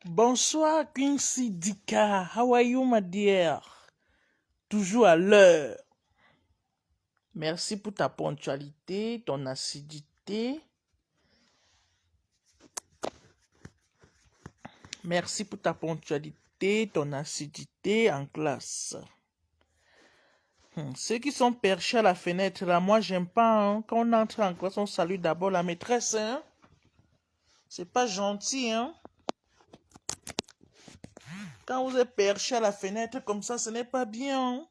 Bonsoir Quincy Dika, how are you my dear? Toujours à l'heure. Merci pour ta ponctualité, ton assiduité. Merci pour ta ponctualité, ton assiduité en classe. Ceux qui sont perchés à la fenêtre, là, moi j'aime pas, hein. Quand on entre en classe, on salue d'abord la maîtresse, hein. C'est pas gentil, hein. Quand vous êtes perché à la fenêtre comme ça, ce n'est pas bien, hein.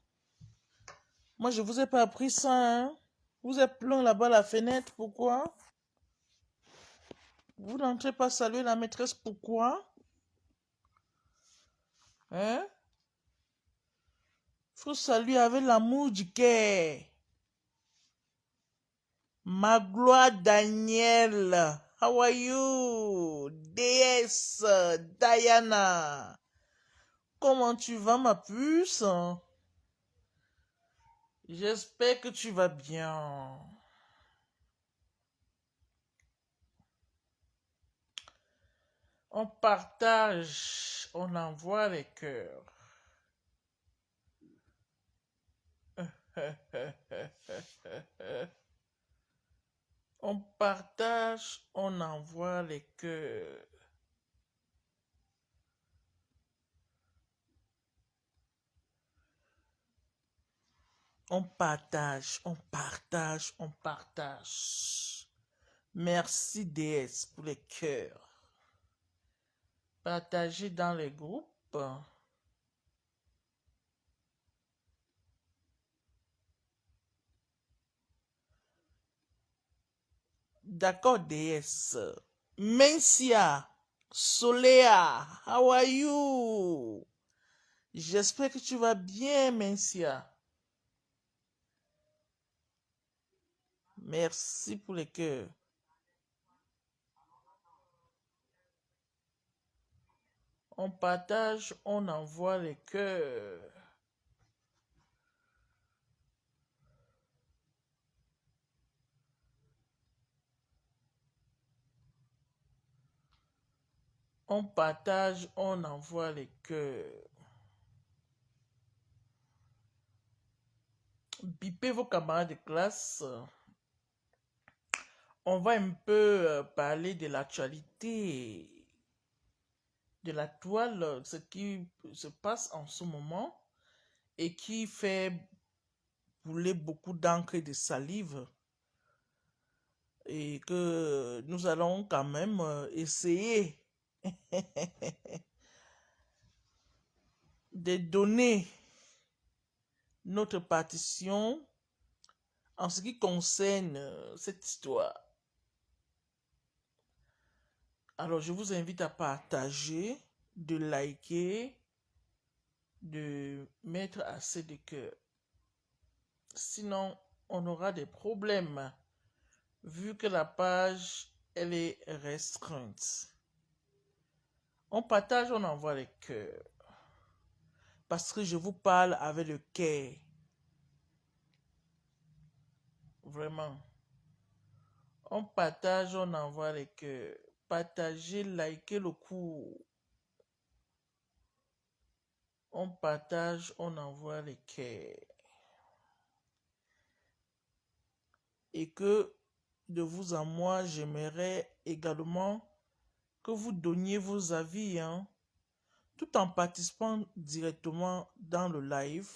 Moi, je vous ai pas appris ça, hein. Vous êtes plein là-bas à la fenêtre, pourquoi? Vous n'entrez pas saluer la maîtresse, pourquoi? Hein? Faut saluer avec l'amour du cœur. Magloire Daniel, how are you? DS Diana, comment tu vas ma puce? J'espère que tu vas bien. On partage, on envoie les cœurs. On partage, on envoie les cœurs. On partage, on partage, on partage. Merci DS pour les cœurs. Partagez dans les groupes. D'accord DS. Mencia, Solea, how are you? J'espère que tu vas bien, Mencia. Merci pour les cœurs. On partage, on envoie les cœurs. On partage, on envoie les cœurs. Bipez vos camarades de classe. On va un peu parler de l'actualité, de la toile, ce qui se passe en ce moment et qui fait couler beaucoup d'encre et de salive. Et que nous allons quand même essayer de donner notre partition en ce qui concerne cette histoire. Alors, je vous invite à partager, de liker, de mettre assez de cœur. Sinon, on aura des problèmes, vu que la page, elle est restreinte. On partage, on envoie les cœurs. Parce que je vous parle avec le cœur. Vraiment. On partage, on envoie les cœurs. Partagez, likez le cours. On partage, on envoie les cœurs. Et que de vous à moi, j'aimerais également que vous donniez vos avis, hein, tout en participant directement dans le live.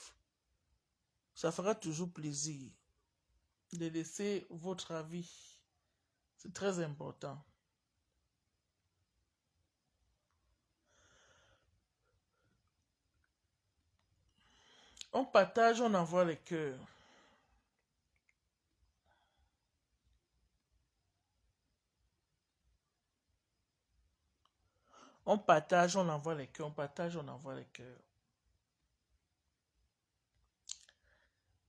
Ça fera toujours plaisir de laisser votre avis. C'est très important. On partage, on envoie les cœurs. On partage, on envoie les cœurs. On partage, on envoie les cœurs.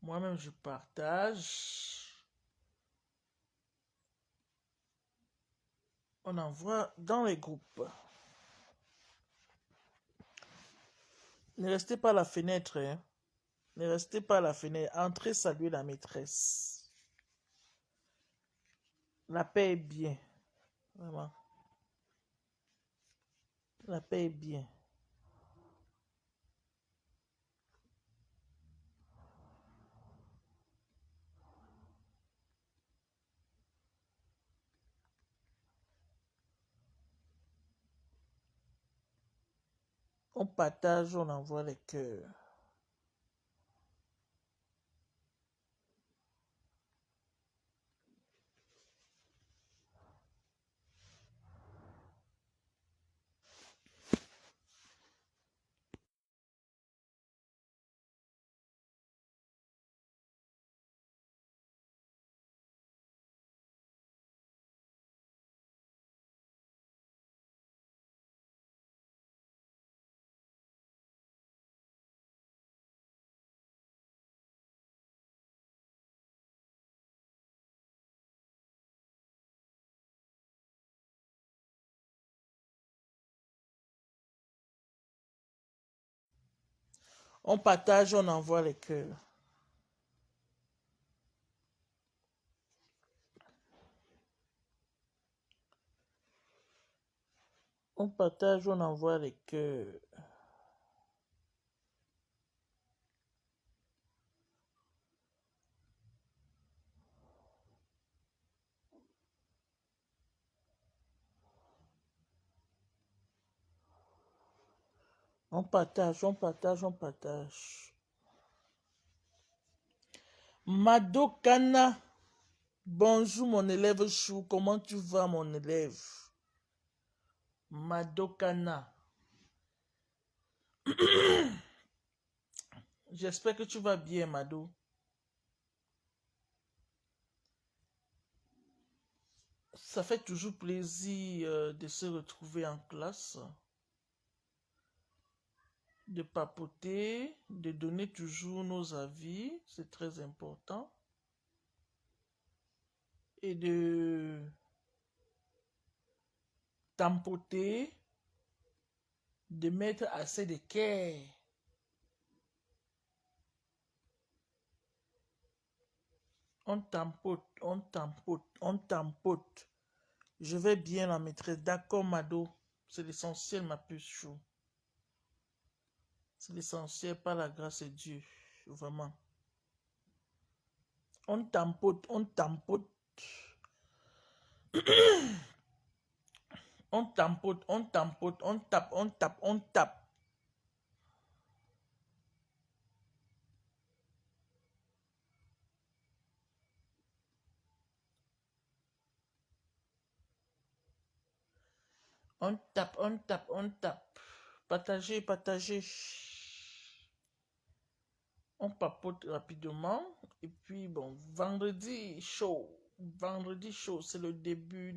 Moi-même, je partage. On envoie dans les groupes. Ne restez pas à la fenêtre, hein. Ne restez pas à la fenêtre. Entrez saluer la maîtresse. La paix est bien. Vraiment. La paix est bien. On partage, on envoie les cœurs. On partage, on envoie les cœurs. On partage, on envoie les cœurs. On partage, on partage, on partage. Madokana, bonjour mon élève chou, comment tu vas mon élève? Madokana. J'espère que tu vas bien, Mado. Ça fait toujours plaisir de se retrouver en classe, de papoter, de donner toujours nos avis, c'est très important, et de tampoter, de mettre assez de cœur. On tampote, on tampote, on tampote. Je vais bien la maîtresse. D'accord, Mado. C'est l'essentiel, ma puce chou. C'est l'essentiel, par la grâce de Dieu. Vraiment. On tampote, on tampote. On tampote, on tampote, on tape, on tape, on tape. On tape, on tape, on tape. Partagez, partagez. On papote rapidement. Et puis, bon, vendredi chaud. Vendredi chaud, c'est le début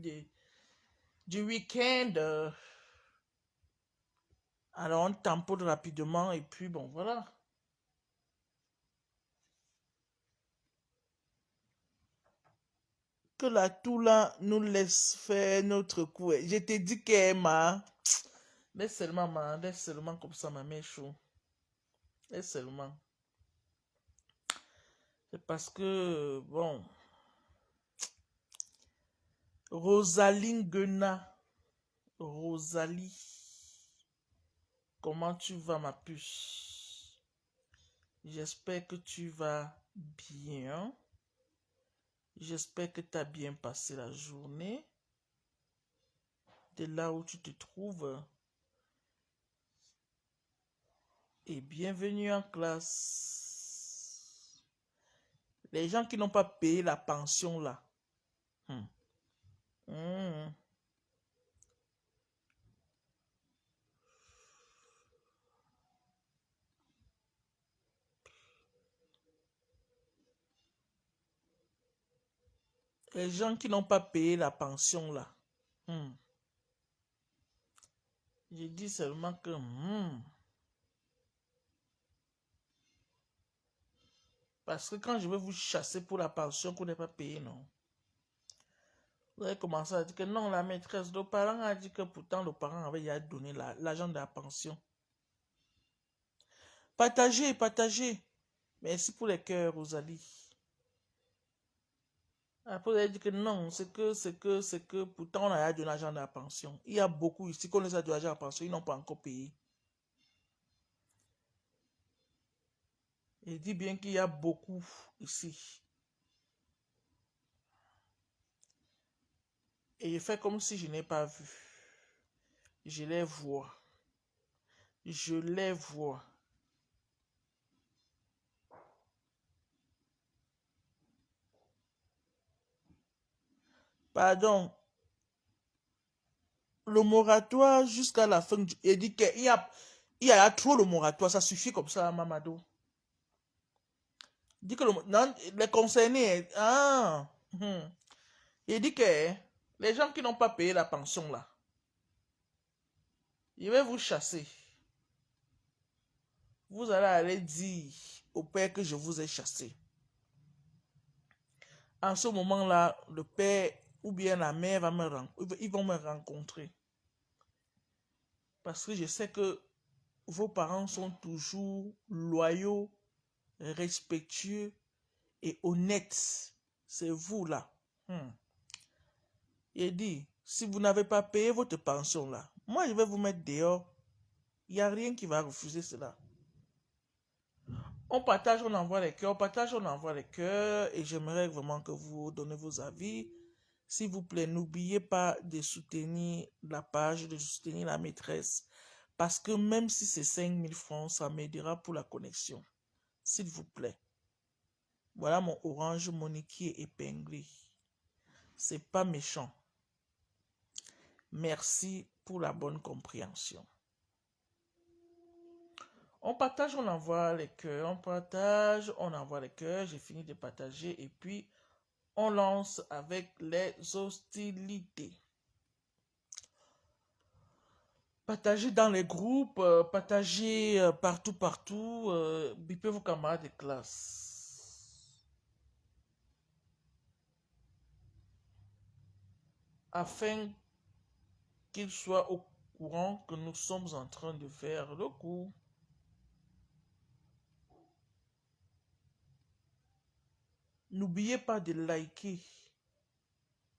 du week-end. Alors, on tampote rapidement. Et puis, bon, voilà. Que la Toula nous laisse faire notre coup. Je t'ai dit qu'Emma. Laisse seulement, laisse seulement comme ça, ma mère chaud. Laisse seulement. C'est parce que, bon, Rosaline Guena, Rosalie, comment tu vas, ma puce? J'espère que tu vas bien. J'espère que tu as bien passé la journée. De là où tu te trouves. Et bienvenue en classe. Les gens qui n'ont pas payé la pension là. Les gens qui n'ont pas payé la pension là. Je dis seulement que... Parce que quand je vais vous chasser pour la pension qu'on n'est pas payé, non. Vous allez commencer à dire que non, la maîtresse, le parent a dit que pourtant le parent avait déjà donné l'argent de la pension. Partagez, partagez. Merci pour les cœurs, Rosalie. Après, vous avez dit que non, c'est que, pourtant on a de l'argent de la pension. Il y a beaucoup ici qu'on les a de l'argent de la pension, ils n'ont pas encore payé. Il dit bien qu'il y a beaucoup ici. Et je fais comme si je n'ai pas vu. Je les vois. Je les vois. Pardon. Le moratoire jusqu'à la fin du... Il dit qu'il y a trop de moratoire. Ça suffit comme ça, Mamadou. Il dit que non, les concernés... Ah. Il dit que les gens qui n'ont pas payé la pension, là, il va vous chasser. Vous allez aller dire au père que je vous ai chassé. En ce moment-là, le père ou bien la mère ils vont me rencontrer. Parce que je sais que vos parents sont toujours loyaux, respectueux et honnêtes. C'est vous là. Il dit, si vous n'avez pas payé votre pension là, moi je vais vous mettre dehors. Il n'y a rien qui va refuser cela. On partage, on envoie les cœurs, on partage, on envoie les cœurs. Et j'aimerais vraiment que vous donnez vos avis. S'il vous plaît, n'oubliez pas de soutenir la page, de soutenir la maîtresse. Parce que même si c'est 5000 francs, ça m'aidera pour la connexion. S'il vous plaît. Voilà mon Orange Money qui est épinglé. C'est pas méchant. Merci pour la bonne compréhension. On partage, on envoie les cœurs. On partage, on envoie les cœurs. J'ai fini de partager et puis on lance avec les hostilités. Partagez dans les groupes, partagez partout. Bipez vos camarades de classe. Afin qu'ils soient au courant que nous sommes en train de faire le coup. N'oubliez pas de liker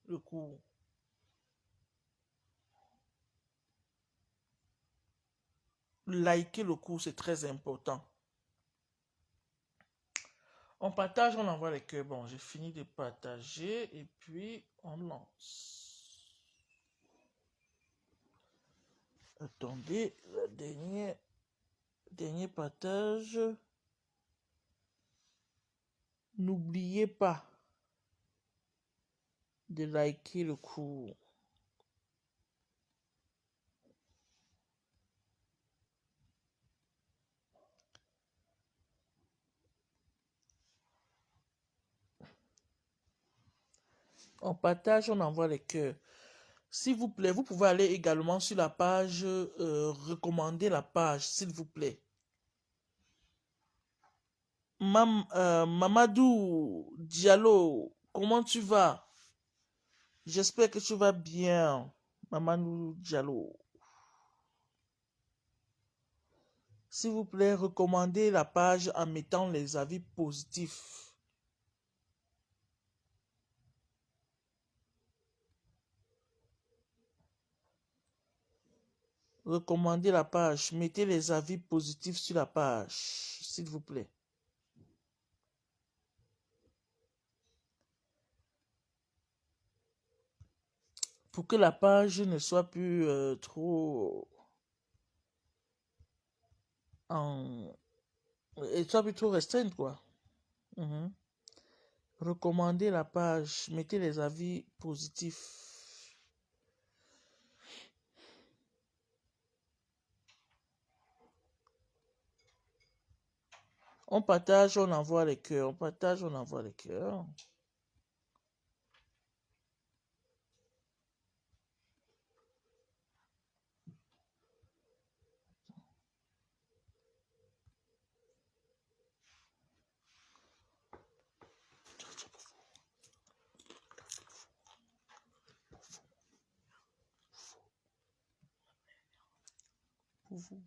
le cours. Liker le cours, c'est très important. On partage, on envoie les cœurs. Bon, j'ai fini de partager et puis on lance. Attendez, le dernier partage. N'oubliez pas de liker le cours. On partage, on envoie les cœurs. S'il vous plaît, vous pouvez aller également sur la page, recommander la page, s'il vous plaît. Mamadou Diallo, comment tu vas? J'espère que tu vas bien, Mamadou Diallo. S'il vous plaît, recommandez la page en mettant les avis positifs. Recommandez la page. Mettez les avis positifs sur la page, s'il vous plaît. Pour que la page ne soit plus trop en... Et soit plus trop restreinte, quoi. Recommandez la page. Mettez les avis positifs. On partage, on envoie les cœurs. On partage, on envoie les cœurs. Pour vous.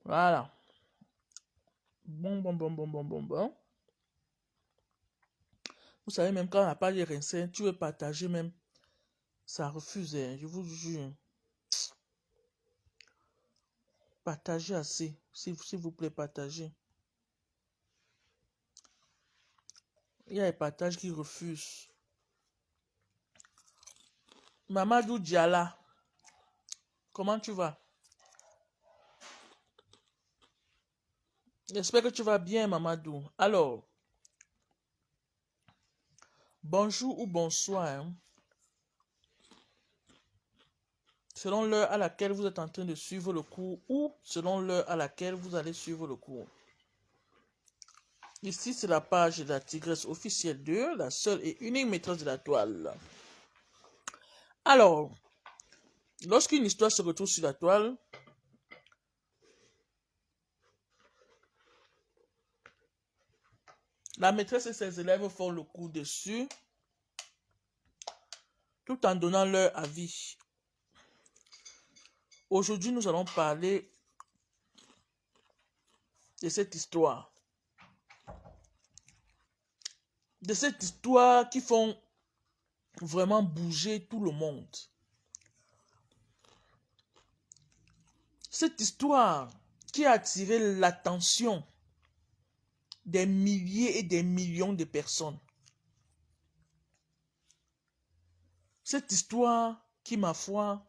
Voilà. Bon. Vous savez, même quand on n'a pas de rincin, tu veux partager même. Ça refuse, hein, je vous jure. Partagez assez. S'il vous plaît, partagez. Il y a des partages qui refusent. Mamadou Diala, comment tu vas? J'espère que tu vas bien, Mamadou. Alors, bonjour ou bonsoir, hein, selon l'heure à laquelle vous êtes en train de suivre le cours ou selon l'heure à laquelle vous allez suivre le cours. Ici, c'est la page de la Tigresse officielle 2, la seule et unique maîtresse de la toile. Alors, lorsqu'une histoire se retrouve sur la toile, la maîtresse et ses élèves font le cours dessus, tout en donnant leur avis. Aujourd'hui, nous allons parler de cette histoire. De cette histoire qui font vraiment bouger tout le monde. Cette histoire qui a attiré l'attention des milliers et des millions de personnes. Cette histoire qui, ma foi,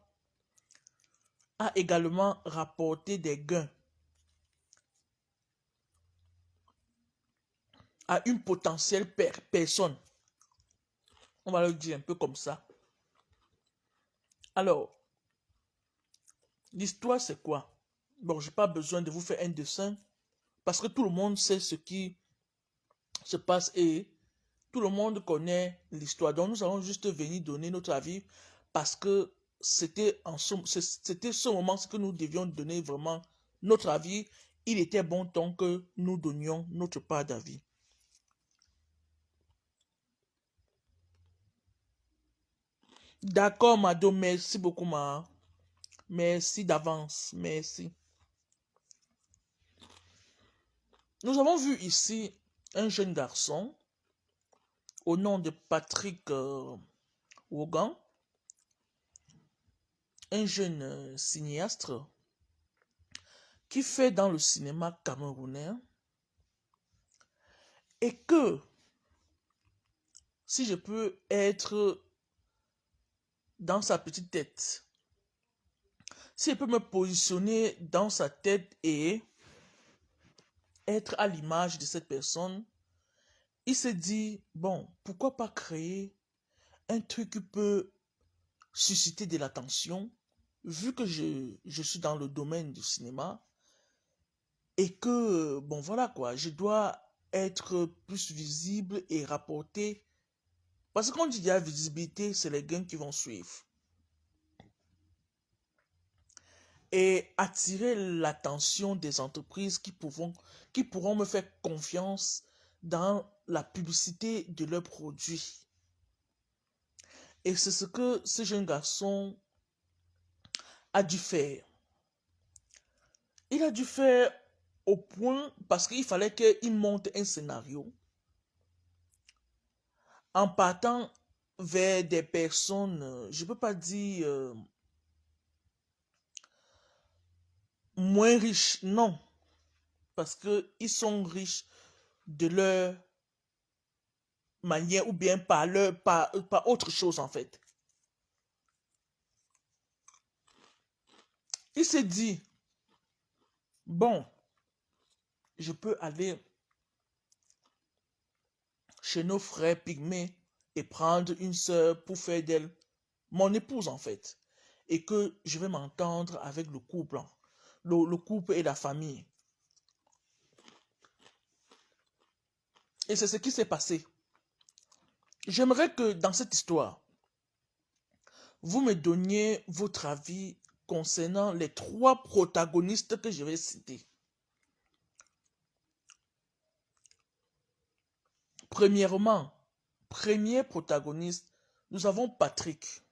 a également rapporté des gains à une potentielle personne. On va le dire un peu comme ça. Alors, l'histoire c'est quoi? Bon, je n'ai pas besoin de vous faire un dessin parce que tout le monde sait ce qui se passe et tout le monde connaît l'histoire. Donc, nous allons juste venir donner notre avis parce que c'était ce moment que nous devions donner vraiment notre avis. Il était bon temps que nous donnions notre part d'avis. D'accord, Mado, merci beaucoup, ma. Merci d'avance, merci. Nous avons vu ici un jeune garçon au nom de Patrick Wogan, un jeune cinéaste qui fait dans le cinéma camerounais et que, si je peux être dans sa petite tête, si je peux me positionner dans sa tête et être à l'image de cette personne, il s'est dit, bon, pourquoi pas créer un truc qui peut susciter de l'attention, vu que je suis dans le domaine du cinéma, et que, bon voilà quoi, je dois être plus visible et rapporter. Parce que quand on dit la visibilité, c'est les gains qui vont suivre. Et attirer l'attention des entreprises qui pourront me faire confiance dans la publicité de leurs produits. Et c'est ce que ce jeune garçon a dû faire. Il a dû faire au point, parce qu'il fallait qu'il monte un scénario en partant vers des personnes, je ne peux pas dire moins riches, non, parce qu'ils sont riches de leur manière ou bien par autre chose en fait. Il s'est dit, bon, je peux aller chez nos frères pygmées et prendre une sœur pour faire d'elle mon épouse en fait. Et que je vais m'entendre avec le couple, le couple et la famille. Et c'est ce qui s'est passé. J'aimerais que dans cette histoire, vous me donniez votre avis concernant les 3 protagonistes que je vais citer. Premièrement, premier protagoniste, nous avons Patrick,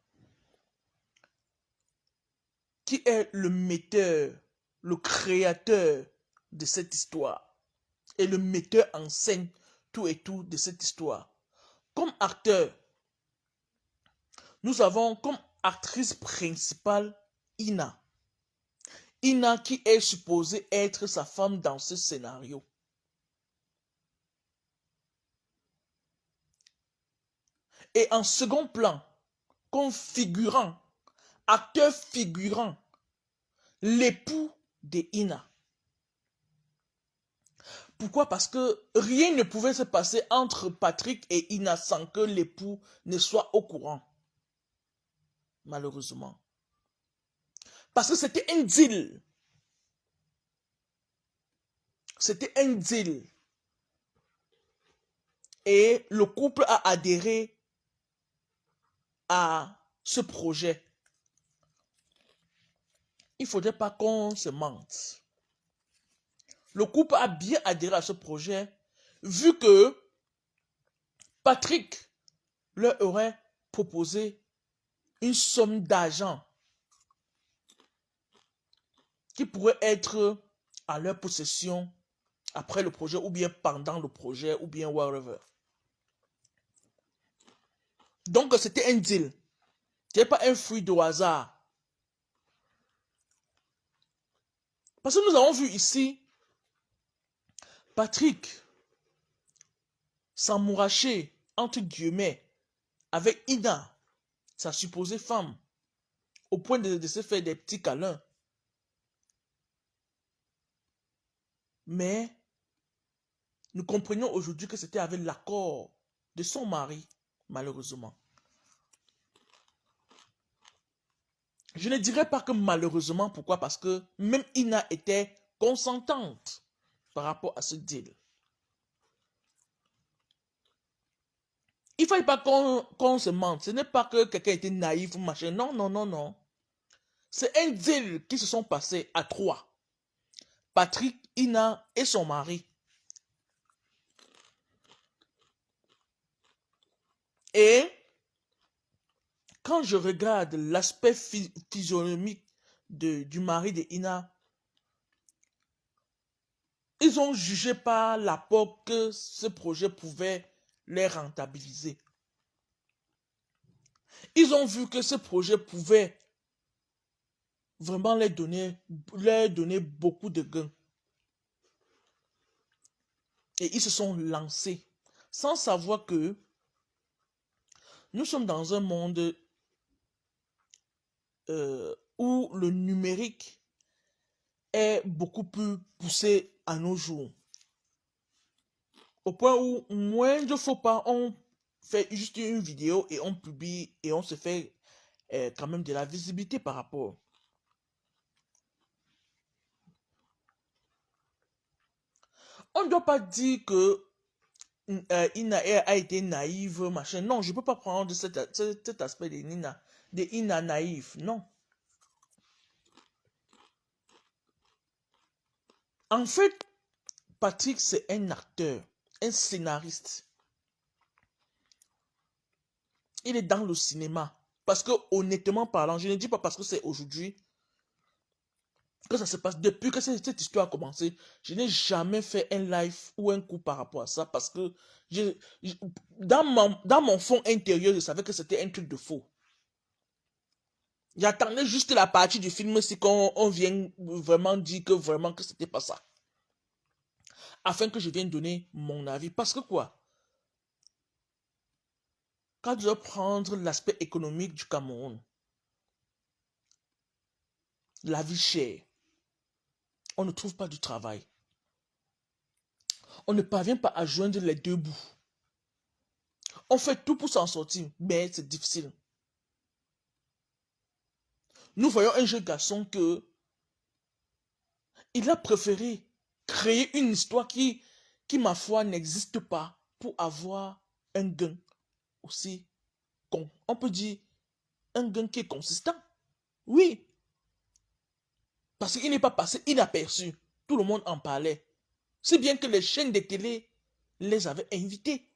qui est le metteur, le créateur de cette histoire et le metteur en scène tout et tout de cette histoire. Comme acteur, nous avons comme actrice principale Ina. Ina qui est supposée être sa femme dans ce scénario. Et en second plan, comme figurant, acteur figurant, l'époux de Ina. Pourquoi? Parce que rien ne pouvait se passer entre Patrick et Ina sans que l'époux ne soit au courant. Malheureusement. Parce que c'était un deal. C'était un deal. Et le couple a adhéré à ce projet. Il ne faudrait pas qu'on se mente. Le couple a bien adhéré à ce projet, vu que Patrick leur aurait proposé une somme d'argent qui pourrait être à leur possession après le projet, ou bien pendant le projet, ou bien whatever. Donc, c'était un deal. Ce n'est pas un fruit de hasard. Parce que nous avons vu ici Patrick s'amouracher, entre guillemets, avec Ina, sa supposée femme, au point de se faire des petits câlins. Mais nous comprenons aujourd'hui que c'était avec l'accord de son mari, malheureusement. Je ne dirais pas que malheureusement, pourquoi? Parce que même Ina était consentante par rapport à ce deal. Il ne fallait pas qu'on se mente. Ce n'est pas que quelqu'un était naïf ou machin. Non, non, non, non. C'est un deal qui se sont passés à trois. Patrick, Ina et son mari. Et quand je regarde l'aspect physionomique du mari de Ina, ils ont jugé par l'apport que ce projet pouvait les rentabiliser. Ils ont vu que ce projet pouvait vraiment leur donner beaucoup de gains. Et ils se sont lancés sans savoir que nous sommes dans un monde où le numérique est beaucoup plus poussé à nos jours. Au point où, moins de faux pas, on fait juste une vidéo et on publie et on se fait quand même de la visibilité par rapport. On ne doit pas dire que Ina a été naïve, machin. Non, je ne peux pas prendre cet aspect de Ina naïve. Non. En fait, Patrick, c'est un acteur, un scénariste. Il est dans le cinéma. Parce que, honnêtement parlant, je ne dis pas parce que c'est aujourd'hui que ça se passe. Depuis que cette histoire a commencé, je n'ai jamais fait un live ou un coup par rapport à ça. Parce que dans mon fond intérieur, je savais que c'était un truc de faux. J'attendais juste la partie du film si qu'on vient vraiment dire que c'était pas ça. Afin que je vienne donner mon avis. Parce que quoi? Quand je dois prendre l'aspect économique du Cameroun, la vie chère, on ne trouve pas du travail. On ne parvient pas à joindre les deux bouts. On fait tout pour s'en sortir, mais c'est difficile. Nous voyons un jeune garçon il a préféré créer une histoire qui ma foi, n'existe pas pour avoir un gain aussi, on peut dire, un gain qui est consistant. Oui. Parce qu'il n'est pas passé inaperçu. Tout le monde en parlait. Si bien que les chaînes de télé les avaient invités.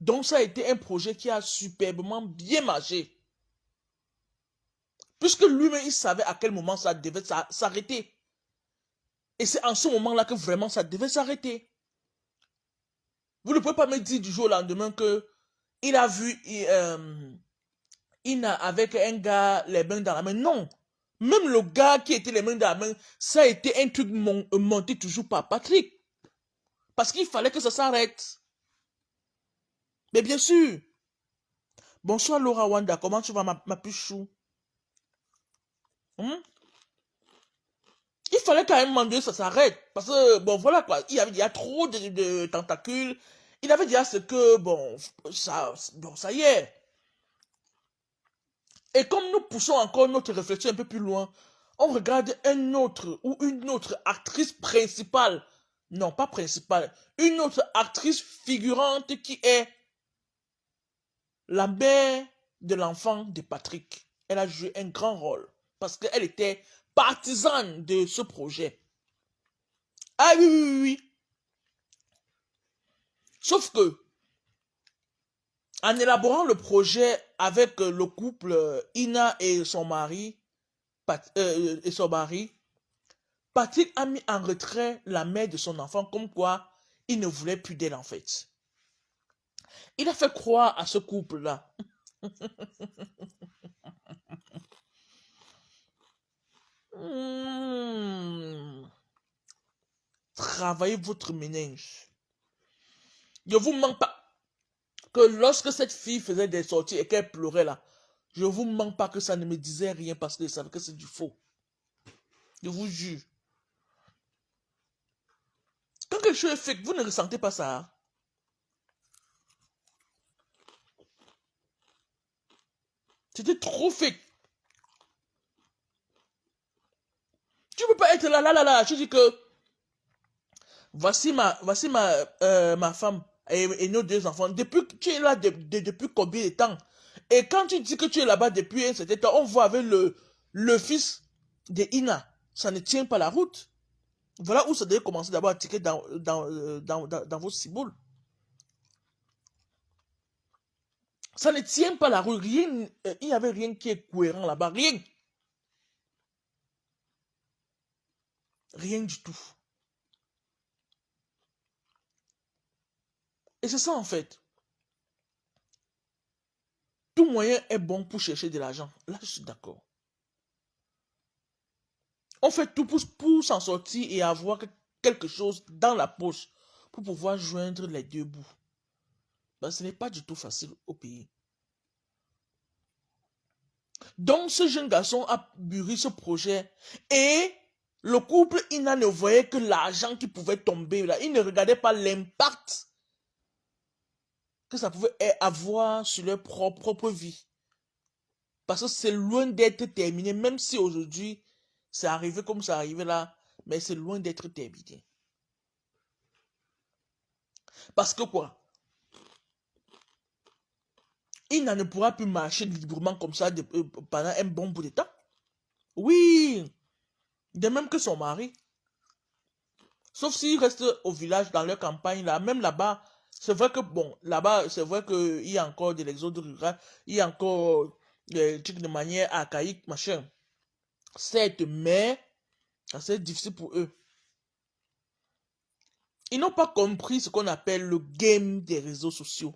Donc ça a été un projet qui a superbement bien marché. Puisque lui-même, il savait à quel moment ça devait s'arrêter. Et c'est en ce moment-là que vraiment ça devait s'arrêter. Vous ne pouvez pas me dire du jour au lendemain que il a vu Ina avec un gars les mains dans la main. Non. Même le gars qui était les mains dans la main, ça a été un truc monté toujours par Patrick. Parce qu'il fallait que ça s'arrête. Mais bien sûr. Bonsoir Laura Wanda, comment tu vas ma puchou? Il fallait quand même demander ça s'arrête. Parce que, bon, voilà quoi, il y a trop de tentacules. Il avait dit à ce que, bon, ça y est. Et comme nous poussons encore notre réflexion un peu plus loin, on regarde un autre ou une autre actrice principale. Non, pas principale. Une autre actrice figurante qui est la mère de l'enfant de Patrick. Elle a joué un grand rôle parce qu'elle était partisane de ce projet. Ah oui, oui, oui, oui. Sauf que, en élaborant le projet avec le couple Ina et son mari, Patrick a mis en retrait la mère de son enfant comme quoi il ne voulait plus d'elle en fait. Il a fait croire à ce couple-là. Travaillez votre ménage. Je vous mens pas que lorsque cette fille faisait des sorties et qu'elle pleurait là, je vous mens pas que ça ne me disait rien parce que je savais que c'est du faux. Je vous jure. Quand quelque chose est fake, vous ne ressentez pas ça. Hein? C'était trop fake. Tu ne peux pas être là. Je dis que voici ma femme et nos deux enfants. Depuis que tu es là depuis combien de temps? Et quand tu dis que tu es là-bas depuis un certain temps, on voit avec le fils de Ina. Ça ne tient pas la route. Voilà où ça devait commencer d'abord à tirer dans vos ciboules. Ça ne tient pas la route. Rien, il n'y avait rien qui est cohérent là-bas. Rien. Rien du tout. Et c'est ça en fait. Tout moyen est bon pour chercher de l'argent. Là, je suis d'accord. On fait tout pour s'en sortir et avoir quelque chose dans la poche pour pouvoir joindre les deux bouts. Ben, ce n'est pas du tout facile au pays. Donc, ce jeune garçon a mûri ce projet et le couple, il ne voyait que l'argent qui pouvait tomber là. Il ne regardait pas l'impact que ça pouvait avoir sur leur propre vie. Parce que c'est loin d'être terminé, même si aujourd'hui, c'est arrivé comme ça arrivé là, mais c'est loin d'être terminé. Parce que quoi? Il ne pourra plus marcher librement comme ça pendant un bon bout de temps. Oui, de même que son mari. Sauf s'il reste au village, dans leur campagne, là, même là-bas, c'est vrai que, bon, là-bas, c'est vrai qu'il y a encore de l'exode rural, il y a encore des trucs de manière archaïque, machin. Certes, mais c'est difficile pour eux. Ils n'ont pas compris ce qu'on appelle le game des réseaux sociaux.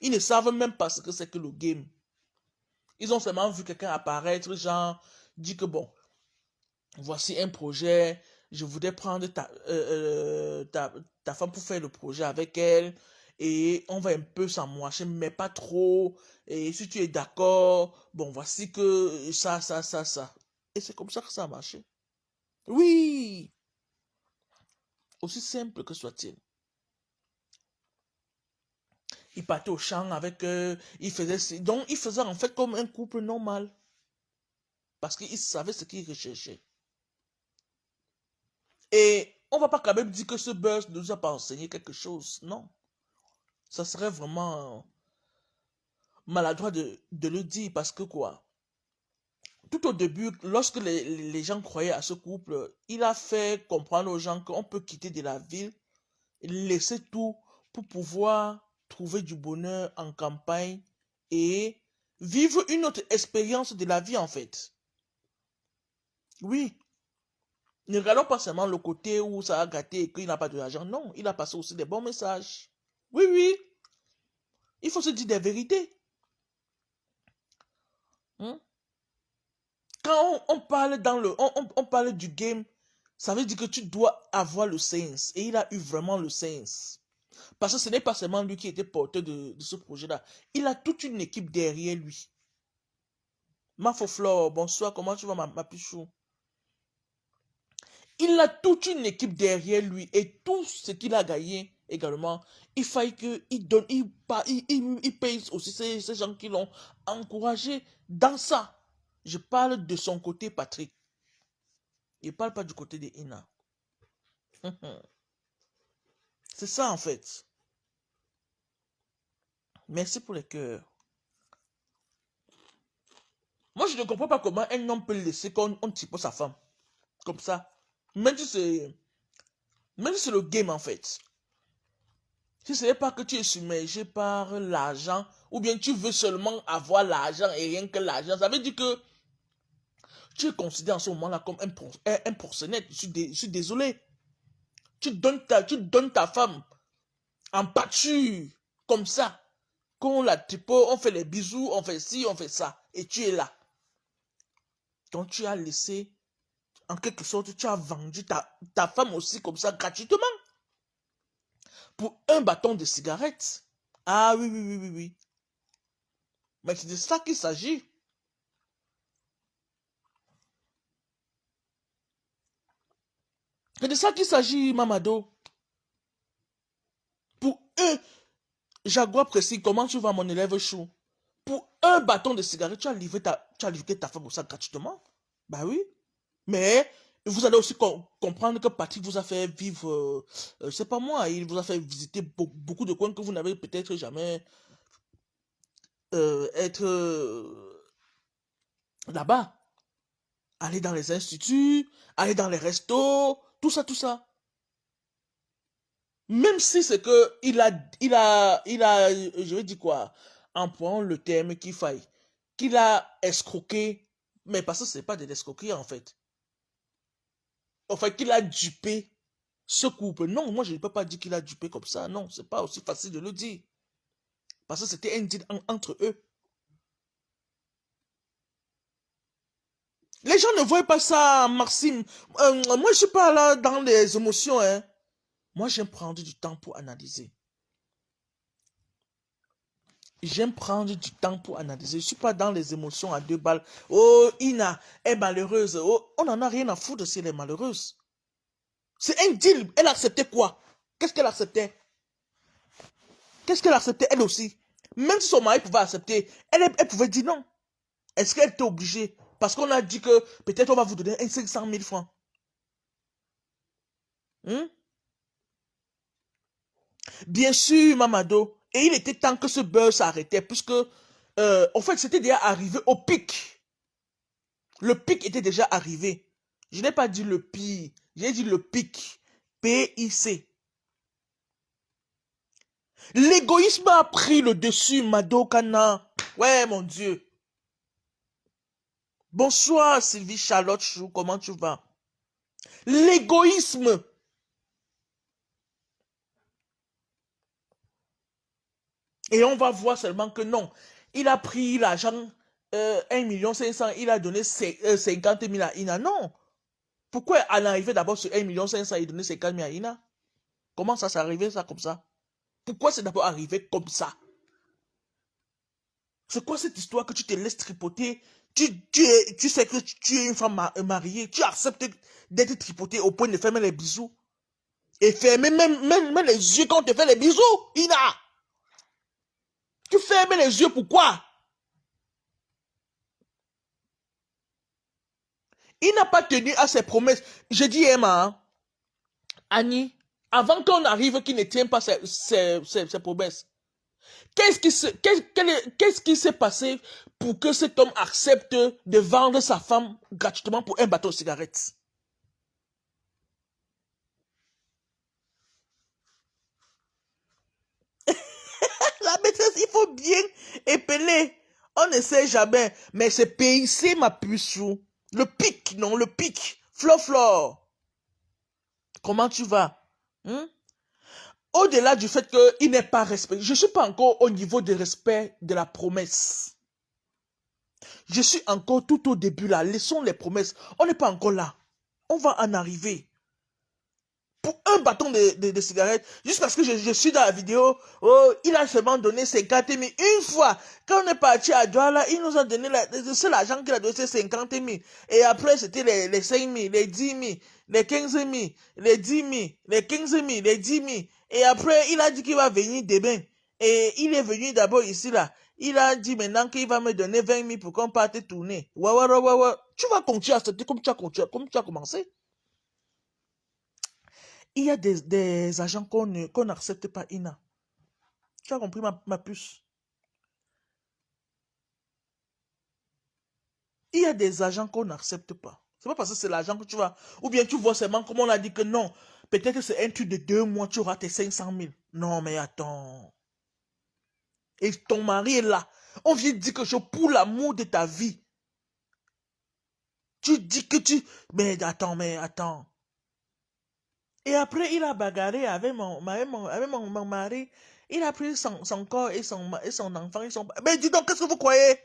Ils ne savent même pas ce que c'est que le game. Ils ont seulement vu quelqu'un apparaître, genre, dit que bon, voici un projet, je voudrais prendre ta femme pour faire le projet avec elle, et on va un peu s'en marcher, mais pas trop, et si tu es d'accord, bon, voici que ça. Et c'est comme ça que ça a marché. Oui, aussi simple que soit-il. Il partait au champ avec eux, donc il faisait en fait comme un couple normal. Parce qu'il savait ce qu'il recherchait. Et on va pas quand même dire que ce buzz ne nous a pas enseigné quelque chose. Non. Ça serait vraiment maladroit de le dire parce que quoi? Tout au début, lorsque les gens croyaient à ce couple, il a fait comprendre aux gens qu'on peut quitter de la ville, laisser tout pour pouvoir trouver du bonheur en campagne et vivre une autre expérience de la vie en fait. Oui. Ne regardons pas seulement le côté où ça a gâté et qu'il n'a pas de l'argent. Non, il a passé aussi des bons messages. Oui, oui. Il faut se dire des vérités. Hein? Quand on parle on parle du game, ça veut dire que tu dois avoir le sens. Et il a eu vraiment le sens. Parce que ce n'est pas seulement lui qui était porteur de ce projet-là. Il a toute une équipe derrière lui. Mafoflore, bonsoir, comment tu vas ma pichou? Il a toute une équipe derrière lui et tout ce qu'il a gagné également, il faille qu'il donne, il paye aussi ces gens qui l'ont encouragé dans ça. Je parle de son côté, Patrick. Je ne parle pas du côté de Ina. C'est ça en fait. Merci pour les cœurs. Moi, je ne comprends pas comment un homme peut laisser qu'on type sa femme. Comme ça. Même si c'est le game en fait. Si ce n'est pas que tu es submergé par l'argent, ou bien tu veux seulement avoir l'argent et rien que l'argent, ça veut dire que tu es considéré en ce moment-là comme un proxénète. Je suis désolé. Tu donnes ta femme en pâture, comme ça. Quand on la type, on fait les bisous, on fait ci, on fait ça. Et tu es là. Donc tu as laissé, en quelque sorte, tu as vendu ta femme aussi comme ça gratuitement. Pour un bâton de cigarette. Ah oui, oui, oui, oui, oui. Mais c'est de ça qu'il s'agit. C'est de ça qu'il s'agit, Mamado. Pour un Jaguar précis, comment tu vas mon élève chou? Pour un bâton de cigarette, tu as livré ta femme au sac gratuitement. Bah oui. Mais vous allez aussi comprendre que Patrick vous a fait vivre, c'est pas moi, il vous a fait visiter beaucoup de coins que vous n'avez peut-être jamais être là-bas. Aller dans les instituts, aller dans les restos, tout ça, tout ça. Même si c'est que je vais dire quoi, employons le terme qu'il faille, qu'il a escroqué, mais parce que c'est pas de l'escroquerie en fait. Enfin, qu'il a dupé ce couple. Non, moi je ne peux pas dire qu'il a dupé comme ça. Non, c'est pas aussi facile de le dire. Parce que c'était un deal entre eux. Les gens ne voient pas ça, Maxime. Moi je suis pas là dans les émotions, hein. Moi j'aime prendre du temps pour analyser. J'aime prendre du temps pour analyser. Je ne suis pas dans les émotions à deux balles. Oh, Ina est malheureuse. Oh, on n'en a rien à foutre si elle est malheureuse. C'est un deal. Elle acceptait quoi? Qu'est-ce qu'elle acceptait? Qu'est-ce qu'elle acceptait elle aussi? Même si son mari pouvait accepter, elle pouvait dire non. Est-ce qu'elle était obligée? Parce qu'on a dit que peut-être on va vous donner un 500 000 francs. Hmm? Bien sûr, Mamado. Et il était temps que ce beurre s'arrêtait, puisque, en fait, c'était déjà arrivé au pic. Le pic était déjà arrivé. Je n'ai pas dit le pire, j'ai dit le pic. P-I-C. L'égoïsme a pris le dessus, Madokana. Ouais, mon Dieu. Bonsoir, Sylvie Charlotte Chou, comment tu vas? L'égoïsme. Et on va voir seulement que non. Il a pris l'argent, 1,5 million, il a donné 50 000 à Ina. Non. Pourquoi en arriver d'abord sur 1,5 million et donner 50 000 à Ina? Comment ça s'est arrivé ça comme ça? Pourquoi c'est d'abord arrivé comme ça? C'est quoi cette histoire que tu te laisses tripoter? Tu sais que tu es une femme mariée, tu acceptes d'être tripotée au point de fermer les bisous. Et fermer même les yeux quand on te fait les bisous, Ina. Tu fermes les yeux, pourquoi? Il n'a pas tenu à ses promesses. Je dis Emma, hein, Annie, avant qu'on arrive qu'il ne tient pas ses promesses, qu'est-ce qui s'est passé pour que cet homme accepte de vendre sa femme gratuitement pour un bâton de cigarettes? il faut bien épeler. On ne sait jamais. Mais c'est PIC, ma puce. Le pic, non, le pic. Flore. Comment tu vas? Hein? Au-delà du fait qu'il n'est pas respecté, je ne suis pas encore au niveau de respect de la promesse. Je suis encore tout au début là. Laissons les promesses. On n'est pas encore là. On va en arriver. Pour un bâton de cigarette, juste parce que je suis dans la vidéo, oh, il a seulement donné 50 000. Une fois, quand on est parti à Douala, il nous a donné, c'est l'argent qu'il a donné, c'est 50 000. Et après, c'était les 5 000, les 10 000, les 15 000, les 10 000, les 15 000, les 10 000. Et après, il a dit qu'il va venir demain. Et il est venu d'abord ici, là. Il a dit maintenant qu'il va me donner 20 000 pour qu'on parte tourner. Ouais, ouais, ouais, ouais, ouais. Tu vas continuer à accepter comme tu as commencé. Il y a des agents qu'on n'accepte pas, Ina. Tu as compris ma puce? Il y a des agents qu'on n'accepte pas. C'est pas parce que c'est l'argent que tu vas... Ou bien tu vois seulement comme on a dit que non. Peut-être que c'est un truc de 2 mois, tu auras tes 500 000. Non, mais attends. Et ton mari est là. On vient dire que je pour l'amour de ta vie. Tu dis que tu... Mais attends. Et après, il a bagarré avec mon mari. Il a pris son corps et son enfant. Mais dis donc, qu'est-ce que vous croyez?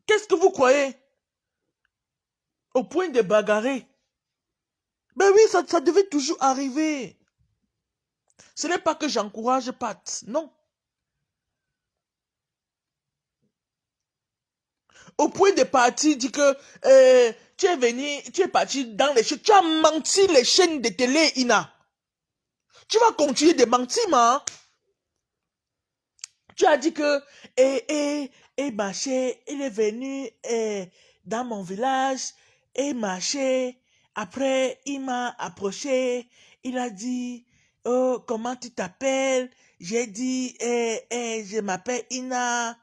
Qu'est-ce que vous croyez? Au point de bagarrer. Ben oui, ça devait toujours arriver. Ce n'est pas que j'encourage Pat, non. Au point de partir, dit que tu es venu, tu es parti dans les chaînes. Tu as menti les chaînes de télé, Ina. Tu vas continuer de mentir, ma. Tu as dit que marché, il est venu dans mon village et marché. Après, il m'a approché. Il a dit, oh, comment tu t'appelles? J'ai dit, je m'appelle Ina.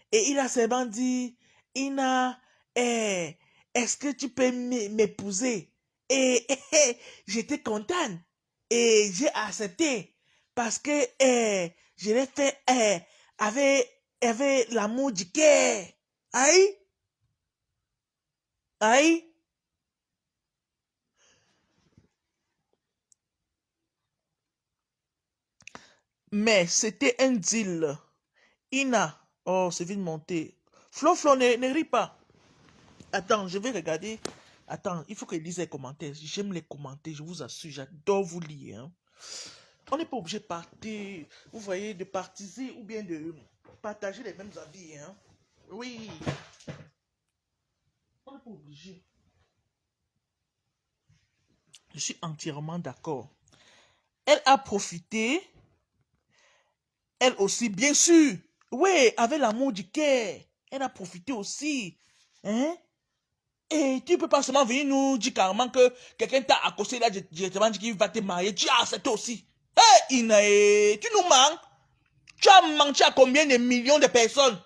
Et il a seulement dit, Ina, est-ce que tu peux m'épouser? Et j'étais contente. Et j'ai accepté. Parce que je l'ai fait avec l'amour du cœur. Aïe. Aïe. Mais c'était un deal. Ina. Oh, c'est vite monté. Flo, ne ris pas. Attends, je vais regarder. Attends, il faut que je lise les commentaires. J'aime les commentaires, je vous assure. J'adore vous lire. Hein. On n'est pas obligé de partir, vous voyez, de partiser ou bien de partager les mêmes avis. Hein. Oui. On n'est pas obligé. Je suis entièrement d'accord. Elle a profité, elle aussi, bien sûr. Oui, avec l'amour du cœur. Elle a profité aussi. Hein? Et tu ne peux pas seulement venir nous dire carrément que quelqu'un t'a accosté là, directement dit qu'il va te marier. Tu as accepté aussi. Hé, hey, tu nous mens. Tu as menti à combien de millions de personnes?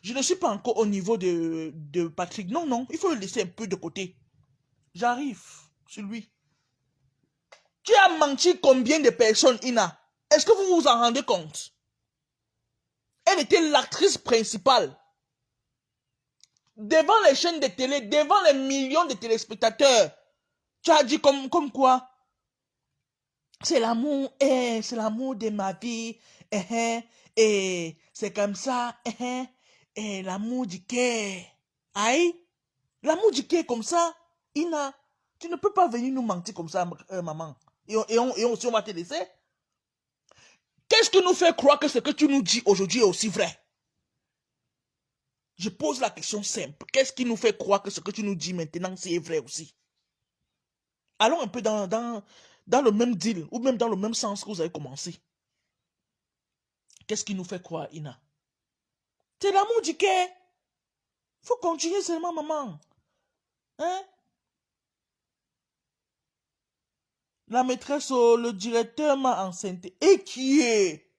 Je ne suis pas encore au niveau de Patrick. Non, non, il faut le laisser un peu de côté. J'arrive sur lui. Tu as menti combien de personnes, Ina? Est-ce que vous vous en rendez compte? Elle était l'actrice principale. Devant les chaînes de télé, devant les millions de téléspectateurs. Tu as dit comme quoi? C'est l'amour, c'est l'amour de ma vie. Et c'est comme ça. Et l'amour du cœur. Aïe. L'amour du cœur comme ça. Ina, tu ne peux pas venir nous mentir comme ça, maman. Et on va te laisser. Qu'est-ce qui nous fait croire que ce que tu nous dis aujourd'hui est aussi vrai? Je pose la question simple. Qu'est-ce qui nous fait croire que ce que tu nous dis maintenant, c'est vrai aussi? Allons un peu dans le même deal, ou même dans le même sens que vous avez commencé. Qu'est-ce qui nous fait croire, Ina? C'est l'amour du cœur. Faut continuer seulement, maman. Hein? La maîtresse, le directeur m'a enceinte. Et qui est?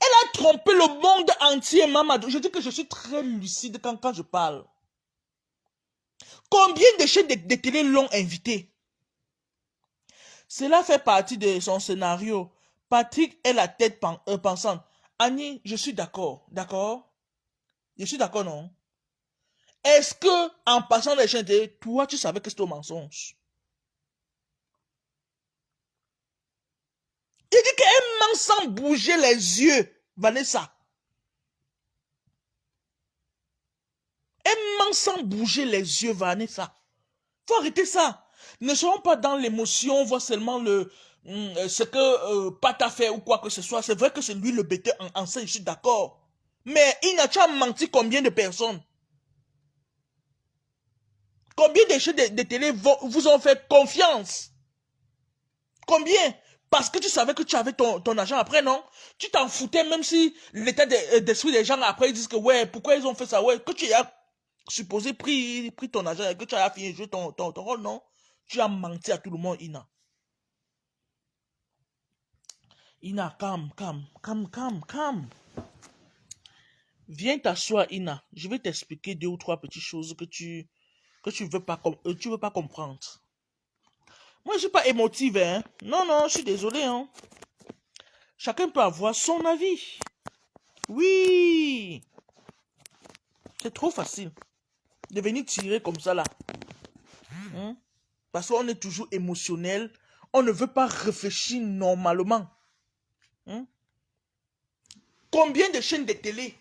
Elle a trompé le monde entier, maman. Je dis que je suis très lucide quand je parle. Combien de chaînes de télé l'ont invité? Cela fait partie de son scénario. Patrick est la tête pensante. Annie, je suis d'accord. D'accord? Je suis d'accord, non? Est-ce que, en passant les chaînes, toi, tu savais que c'était un mensonge? Il dit qu'elle ment sans bouger les yeux, Vanessa. Elle ment sans bouger les yeux, Vanessa. Faut arrêter ça. Ne soyons pas dans l'émotion, on voit seulement ce que Pat a fait ou quoi que ce soit. C'est vrai que c'est lui le bêteur en scène, je suis d'accord. Mais il n'a pas menti combien de personnes? Combien de chaînes de télé vous ont fait confiance? Combien? Parce que tu savais que tu avais ton argent après, non? Tu t'en foutais même si l'état d'esprit des gens après ils disent que ouais, pourquoi ils ont fait ça? Ouais, que tu as supposé pris ton argent et que tu as fini de jouer ton rôle, non? Tu as menti à tout le monde, Ina. Ina, calme. Viens t'asseoir, Ina. Je vais t'expliquer deux ou trois petites choses que tu veux pas comprendre. Moi, je suis pas émotive, hein. Non, je suis désolé, hein. Chacun peut avoir son avis. Oui. C'est trop facile de venir tirer comme ça, là. Hein? Parce qu'on est toujours émotionnel. On ne veut pas réfléchir normalement. Hein? Combien de chaînes de télé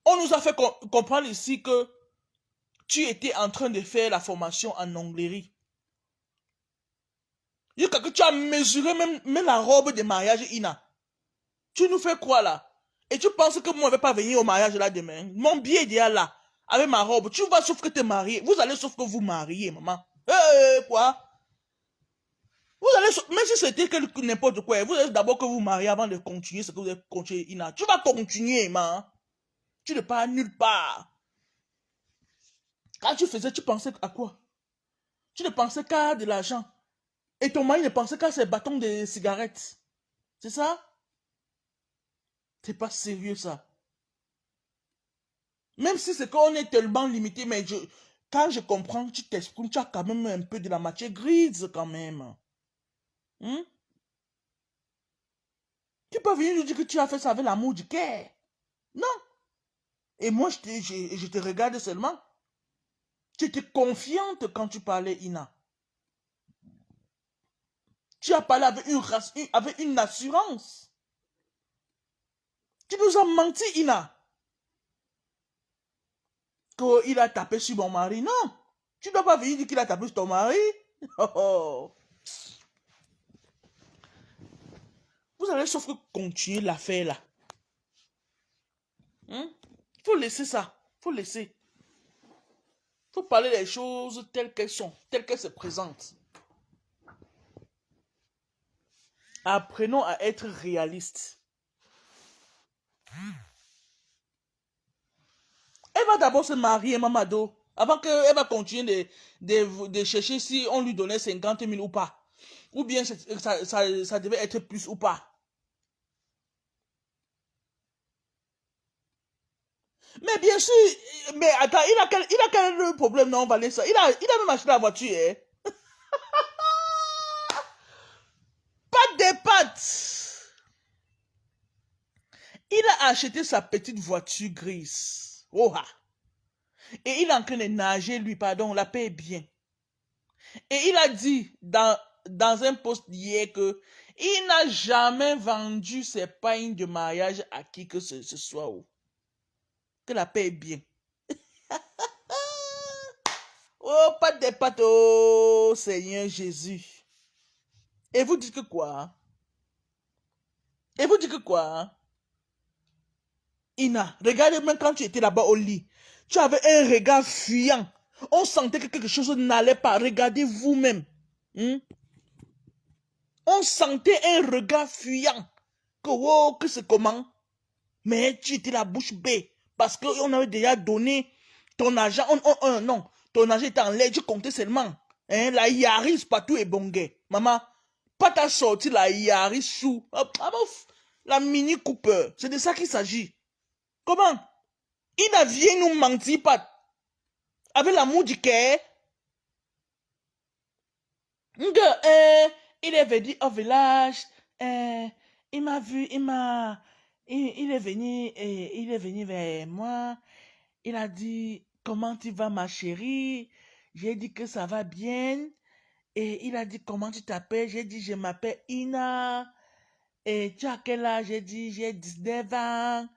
on nous a fait comprendre ici que tu étais en train de faire la formation en onglerie. Que tu as mesuré même la robe de mariage, Ina. Tu nous fais quoi là? Et tu penses que moi je ne vais pas venir au mariage là demain? Mon billet est déjà là, avec ma robe. Tu vas sauf que tu es marié. Vous allez sauf que vous mariez, maman. Quoi? Vous allez, même si c'était n'importe quoi, vous allez d'abord que vous mariez avant de continuer ce que vous avez continué, Ina. Tu vas continuer, maman. Tu ne pars nulle part. Quand tu faisais, tu pensais à quoi? Tu ne pensais qu'à de l'argent. Et ton mari ne pensait qu'à ses bâtons de cigarettes. C'est ça? C'est pas sérieux ça. Même si c'est qu'on est tellement limité, mais quand je comprends, tu t'exprimes, tu as quand même un peu de la matière grise quand même. Hein? Tu peux venir nous dire que tu as fait ça avec l'amour du cœur. Non. Et moi, je te regarde seulement. Tu étais confiante quand tu parlais, Ina. Tu as parlé avec une assurance. Tu nous as menti, Ina. Qu'il a tapé sur mon mari. Non. Tu ne dois pas venir dire qu'il a tapé sur ton mari. Oh. Vous allez sauf que continuer l'affaire là. Hein? Faut laisser ça. Faut laisser. Faut parler des choses telles qu'elles sont, telles qu'elles se présentent. Apprenons à être réalistes. Elle va d'abord se marier, Mamado, avant qu'elle va continuer de chercher si on lui donnait 50 000 ou pas. Ou bien ça devait être plus ou pas. Mais bien sûr, mais attends, il a quel problème, non, Vanessa? Il a même acheté la voiture, hein? Pas des pattes. Il a acheté sa petite voiture grise. Oh, ah. Et il est en train de nager, lui, pardon, la paix est bien. Et il a dit dans un post hier que il n'a jamais vendu ses pagnes de mariage à qui que ce soit. Que la paix est bien. Oh, pas des pattes, oh, Seigneur Jésus. Et vous dites que quoi? Et vous dites que quoi? Ina, regardez même quand tu étais là-bas au lit. Tu avais un regard fuyant. On sentait que quelque chose n'allait pas. Regardez vous-même. On sentait un regard fuyant. Que c'est comment? Mais tu étais la bouche bée. Parce qu'on avait déjà donné ton argent. Non, ton argent était en l'air. Tu comptais seulement. La Yaris partout est bongué. Maman, pas ta sortie la Yaris sous. La Mini Cooper. C'est de ça qu'il s'agit. Comment? Il n'a vient nous mentir pas. Avec l'amour du cœur. Il est venu au village, il m'a vu, il est venu vers moi, il a dit, comment tu vas ma chérie? J'ai dit que ça va bien, et il a dit, comment tu t'appelles? J'ai dit, je m'appelle Ina, et tu as quel âge? J'ai dit, j'ai 19 ans,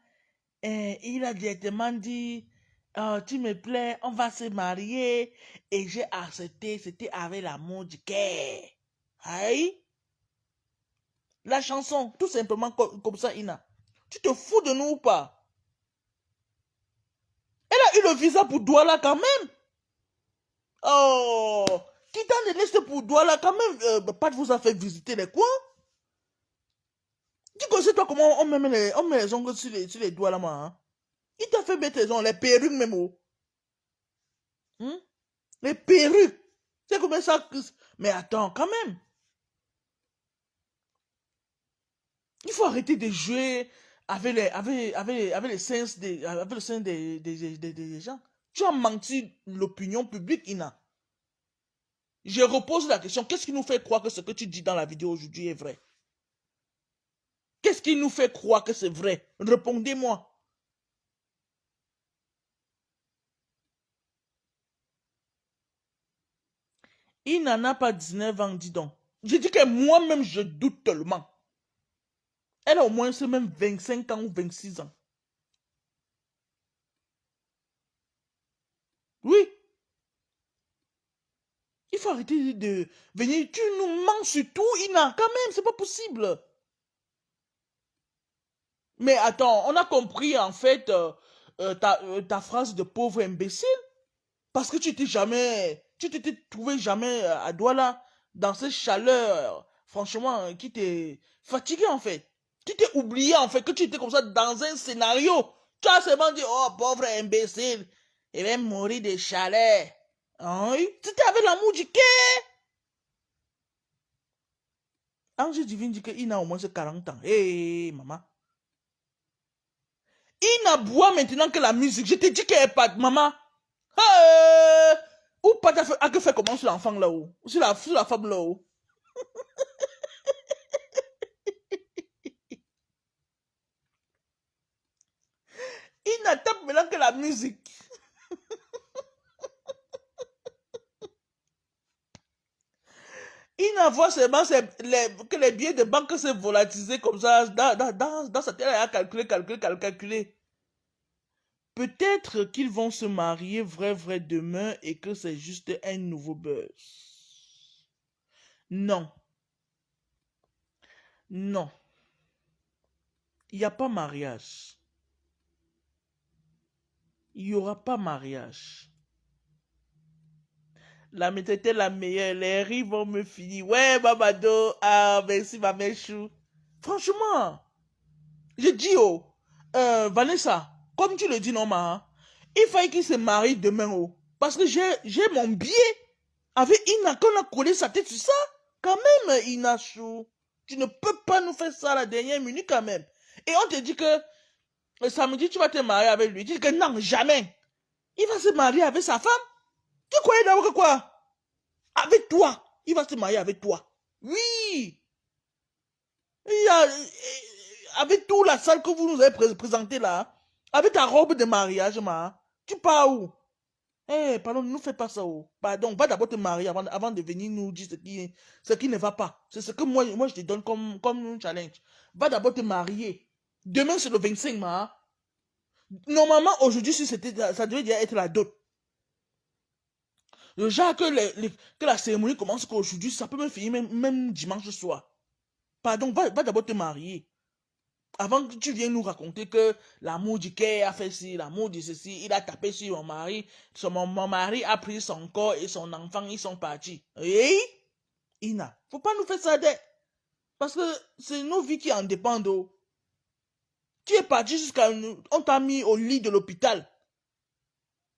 et il a directement dit, oh, tu me plais, on va se marier, et j'ai accepté, c'était avec l'amour du cœur. Aïe! La chanson, tout simplement comme ça, Ina. Tu te fous de nous ou pas? Elle a eu le visa pour Douala quand même. Oh! Qui t'a laissé pour Douala quand même? Pat vous a fait visiter les coins. Tu connais toi comment on met les ongles sur les doigts là-bas, hein? Il t'a fait mettre les ongles, les perruques même. Oh. Hmm? Les perruques. C'est comme ça que... Mais attends, quand même. Il faut arrêter de jouer avec les sens avec le sens des gens. Tu as menti l'opinion publique, Ina. Je repose la question, qu'est-ce qui nous fait croire que ce que tu dis dans la vidéo aujourd'hui est vrai? Qu'est-ce qui nous fait croire que c'est vrai? Répondez-moi. Il n'en a pas 19 ans, dis donc. Je dis que moi-même, je doute tellement. Elle a au moins c'est même 25 ans ou 26 ans. Oui. Il faut arrêter de venir. Tu nous mens sur tout, Ina. Quand même, c'est pas possible. Mais attends, on a compris en fait ta phrase de pauvre imbécile. Parce que tu t'étais trouvé jamais à Douala dans cette chaleur, franchement, qui t'est fatigué en fait. Tu t'es oublié en fait que tu étais comme ça dans un scénario. Tu as seulement dit, oh pauvre imbécile, il va mourir de chaleur. Hein? C'était avec l'amour du cœur. Ange Divine dit qu'il a au moins 40 ans. Hé, maman. Il n'a boit maintenant que la musique. Je te dis qu'elle est pas, maman. Hey! Ou pas à que fait comment sur l'enfant là-haut? Sur la femme là-haut? Il n'attaque maintenant que la musique. Il n'envoie seulement que les billets de banque se volatilisent comme ça dans sa tête. Elle a calculé. Peut-être qu'ils vont se marier vrai demain et que c'est juste un nouveau buzz. Non. Non. Il n'y a pas mariage. Il n'y aura pas mariage. La méthode était la meilleure. Les riz vont me finir. Ouais, Babado. Ah, merci, ma mère chou. Franchement, je dis, oh, Vanessa, comme tu le dis, non, ma, il fallait qu'il se marie demain, oh. Parce que j'ai mon billet avec Ina, qu'on a collé sa tête sur ça. Quand même, Ina chou. Tu ne peux pas nous faire ça à la dernière minute, quand même. Et on te dit que le samedi, tu vas te marier avec lui. Tu dis que non, jamais. Il va se marier avec sa femme. Tu croyais d'abord que quoi? Avec toi. Il va se marier avec toi. Oui. Il y a, avec tout la salle que vous nous avez présentée là, avec ta robe de mariage, tu pars où? Eh, pardon, ne nous fais pas ça. Oh. Pardon, va d'abord te marier avant de venir nous dire ce qui ne va pas. C'est ce que moi je te donne comme un challenge. Va d'abord te marier. Demain, c'est le 25, Normalement, aujourd'hui, si ça devait déjà être la dot. Le genre que la cérémonie commence qu'aujourd'hui, ça peut même finir même dimanche soir. Pardon, va d'abord te marier. Avant que tu viennes nous raconter que l'amour du cœur a fait ci, l'amour de ceci, il a tapé sur mon mari, mon mari a pris son corps et son enfant, ils sont partis. Eh? Ina, faut pas nous faire ça parce que c'est nos vies qui en dépendent. Oh. Tu es parti jusqu'à... On t'a mis au lit de l'hôpital.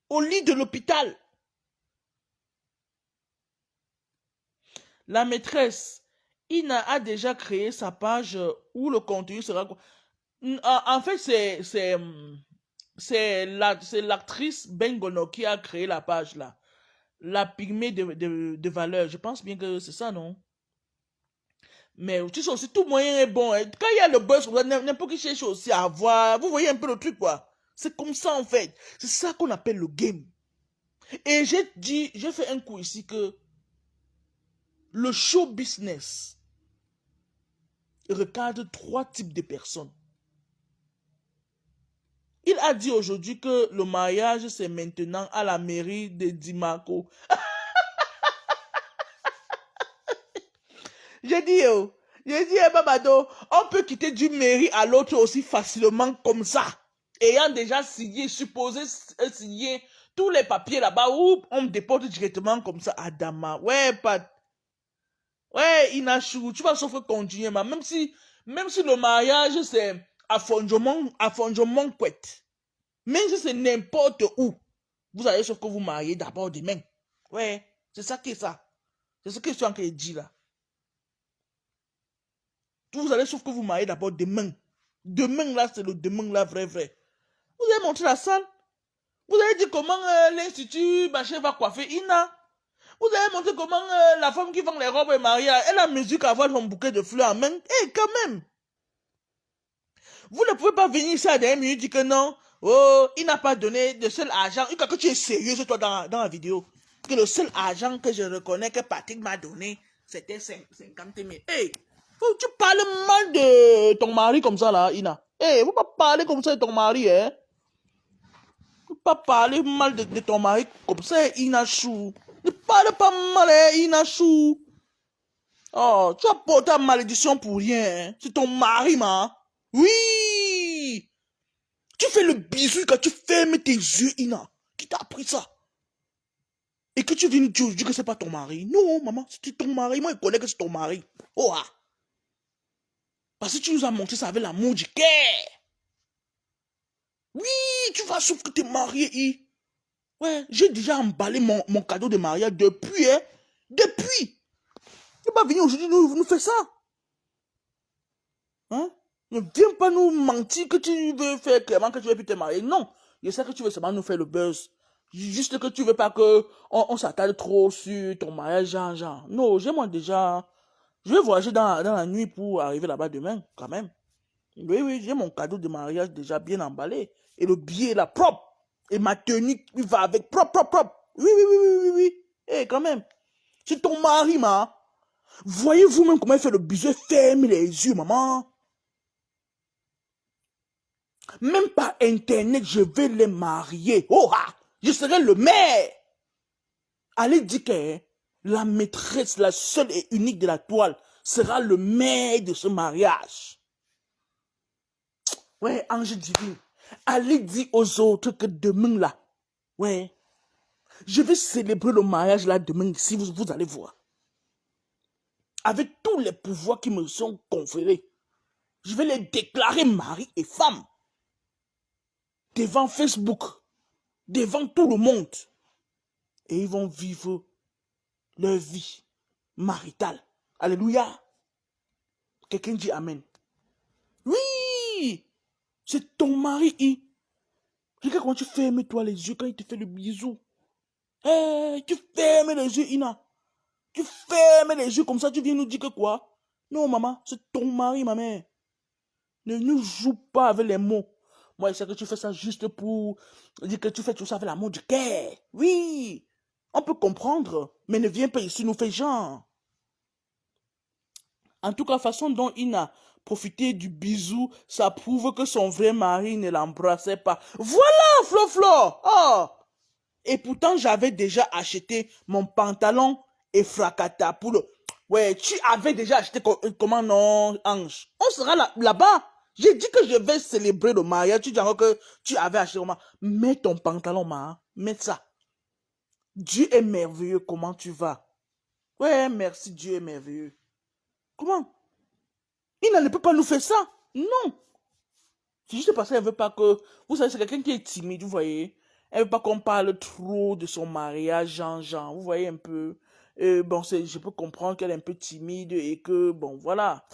Au lit de l'hôpital. La maîtresse, Ina a déjà créé sa page où le contenu sera... En fait, c'est l'actrice Bengono qui a créé la page là. la pygmée de valeur. Je pense bien que c'est ça, non? Mais tu sais aussi, tout moyen est bon. Hein. Quand il y a le buzz, n'importe qui cherche aussi à avoir. Vous voyez un peu le truc, quoi. C'est comme ça, en fait. C'est ça qu'on appelle le game. Et j'ai fait un coup ici que le show business recadre 3 types de personnes. Il a dit aujourd'hui que le mariage, c'est maintenant à la mairie de Dimaco. J'ai dit, Babado, on peut quitter d'une mairie à l'autre aussi facilement comme ça. Ayant déjà signé, supposé signer tous les papiers là-bas, où on me déporte directement comme ça à Dama. Ouais, pas. Ouais, Inachou, tu vas sauf continuer, mais même si le mariage c'est à Fondjomon Couette, même si c'est n'importe où, vous allez sauf que vous mariez d'abord demain. Ouais, c'est ça qui est ça. C'est ce que je suis en train de dire là. Vous allez sauf que vous mariez d'abord demain. Demain là, c'est le demain là, vrai. Vous allez montrer la salle. Vous allez dire comment l'institut machin va coiffer Ina. Vous allez montrer comment la femme qui vend les robes est mariée. Elle a mesure qu'à avoir son bouquet de fleurs en main. Eh, quand même. Vous ne pouvez pas venir ici à dernière minute dire que non. Oh, il n'a pas donné de seul argent. Que tu es sérieux toi dans la vidéo. Que le seul argent que je reconnais que Patrick m'a donné, c'était 50 000. Hey, tu parles mal de ton mari comme ça là, Ina. Hey, faut pas parler comme ça de ton mari, hein. Faut pas parler mal de ton mari comme ça, Ina Chou. Ne parle pas mal, hein, Ina Chou. Oh, tu as porté ta malédiction pour rien, hein. C'est ton mari, ma. Oui! Tu fais le bisou quand tu fermes tes yeux, Ina. Qui t'a appris ça? Et que tu viens dire que c'est pas ton mari. Non, maman, c'est ton mari. Moi, je connais que c'est ton mari. Oh, ah. Parce que tu nous as montré ça avec l'amour du cœur. Oui, tu vas sauf que t'es marié, I. Ouais, j'ai déjà emballé mon cadeau de mariage depuis, hein. Depuis. Tu vas venir aujourd'hui nous faire ça. Hein? Ne viens pas nous mentir que tu veux faire clairement que tu veux plus te marier. Non. Je sais que tu veux seulement nous faire le buzz. Juste que tu veux pas que on s'attarde trop sur ton mariage, genre. Non, j'ai moi déjà. Je vais voyager dans la nuit pour arriver là-bas demain, quand même. Oui, j'ai mon cadeau de mariage déjà bien emballé. Et le billet là, propre. Et ma tenue qui va avec, propre. Oui. Eh, quand même. C'est ton mari, ma. Voyez-vous même comment il fait le bisou, ferme les yeux, maman. Même par internet, je vais les marier. Oh ah, je serai le maire. Allez dire que la maîtresse, la seule et unique de la toile, sera le maire de ce mariage. Ouais, ange divin. Allez dire aux autres que demain là, ouais, je vais célébrer le mariage là demain ici, vous allez voir. Avec tous les pouvoirs qui me sont conférés, je vais les déclarer mari et femme. Devant Facebook, devant tout le monde. Et ils vont vivre leur vie maritale. Alléluia. Quelqu'un dit Amen. Oui, c'est ton mari. Regarde comment tu fermes toi les yeux quand il te fait le bisou. Hey, tu fermes les yeux, Ina. Tu fermes les yeux comme ça, tu viens nous dire que quoi? Non, maman, c'est ton mari, ma mère. Ne nous joue pas avec les mots. Moi, je sais que tu fais ça juste pour dire que tu fais tout ça avec l'amour du cœur. Oui, on peut comprendre, mais ne viens pas ici nous faire genre. En tout cas, la façon dont il a profité du bisou, ça prouve que son vrai mari ne l'embrassait pas. Voilà, Flo. Oh! Et pourtant, j'avais déjà acheté mon pantalon et fracata pour le... Ouais, tu avais déjà acheté comment non, Ange? On sera là-bas. J'ai dit que je vais célébrer le mariage. Tu dis encore que tu avais acheté comment? Mets ton pantalon, mets ça. Dieu est merveilleux, comment tu vas? Ouais, merci, Dieu est merveilleux. Comment? Il ne peut pas nous faire ça. Non. C'est juste parce qu'elle ne veut pas que... Vous savez, c'est quelqu'un qui est timide, vous voyez. Elle ne veut pas qu'on parle trop de son mariage, genre. Vous voyez un peu. Bon, je peux comprendre qu'elle est un peu timide et que, bon, voilà.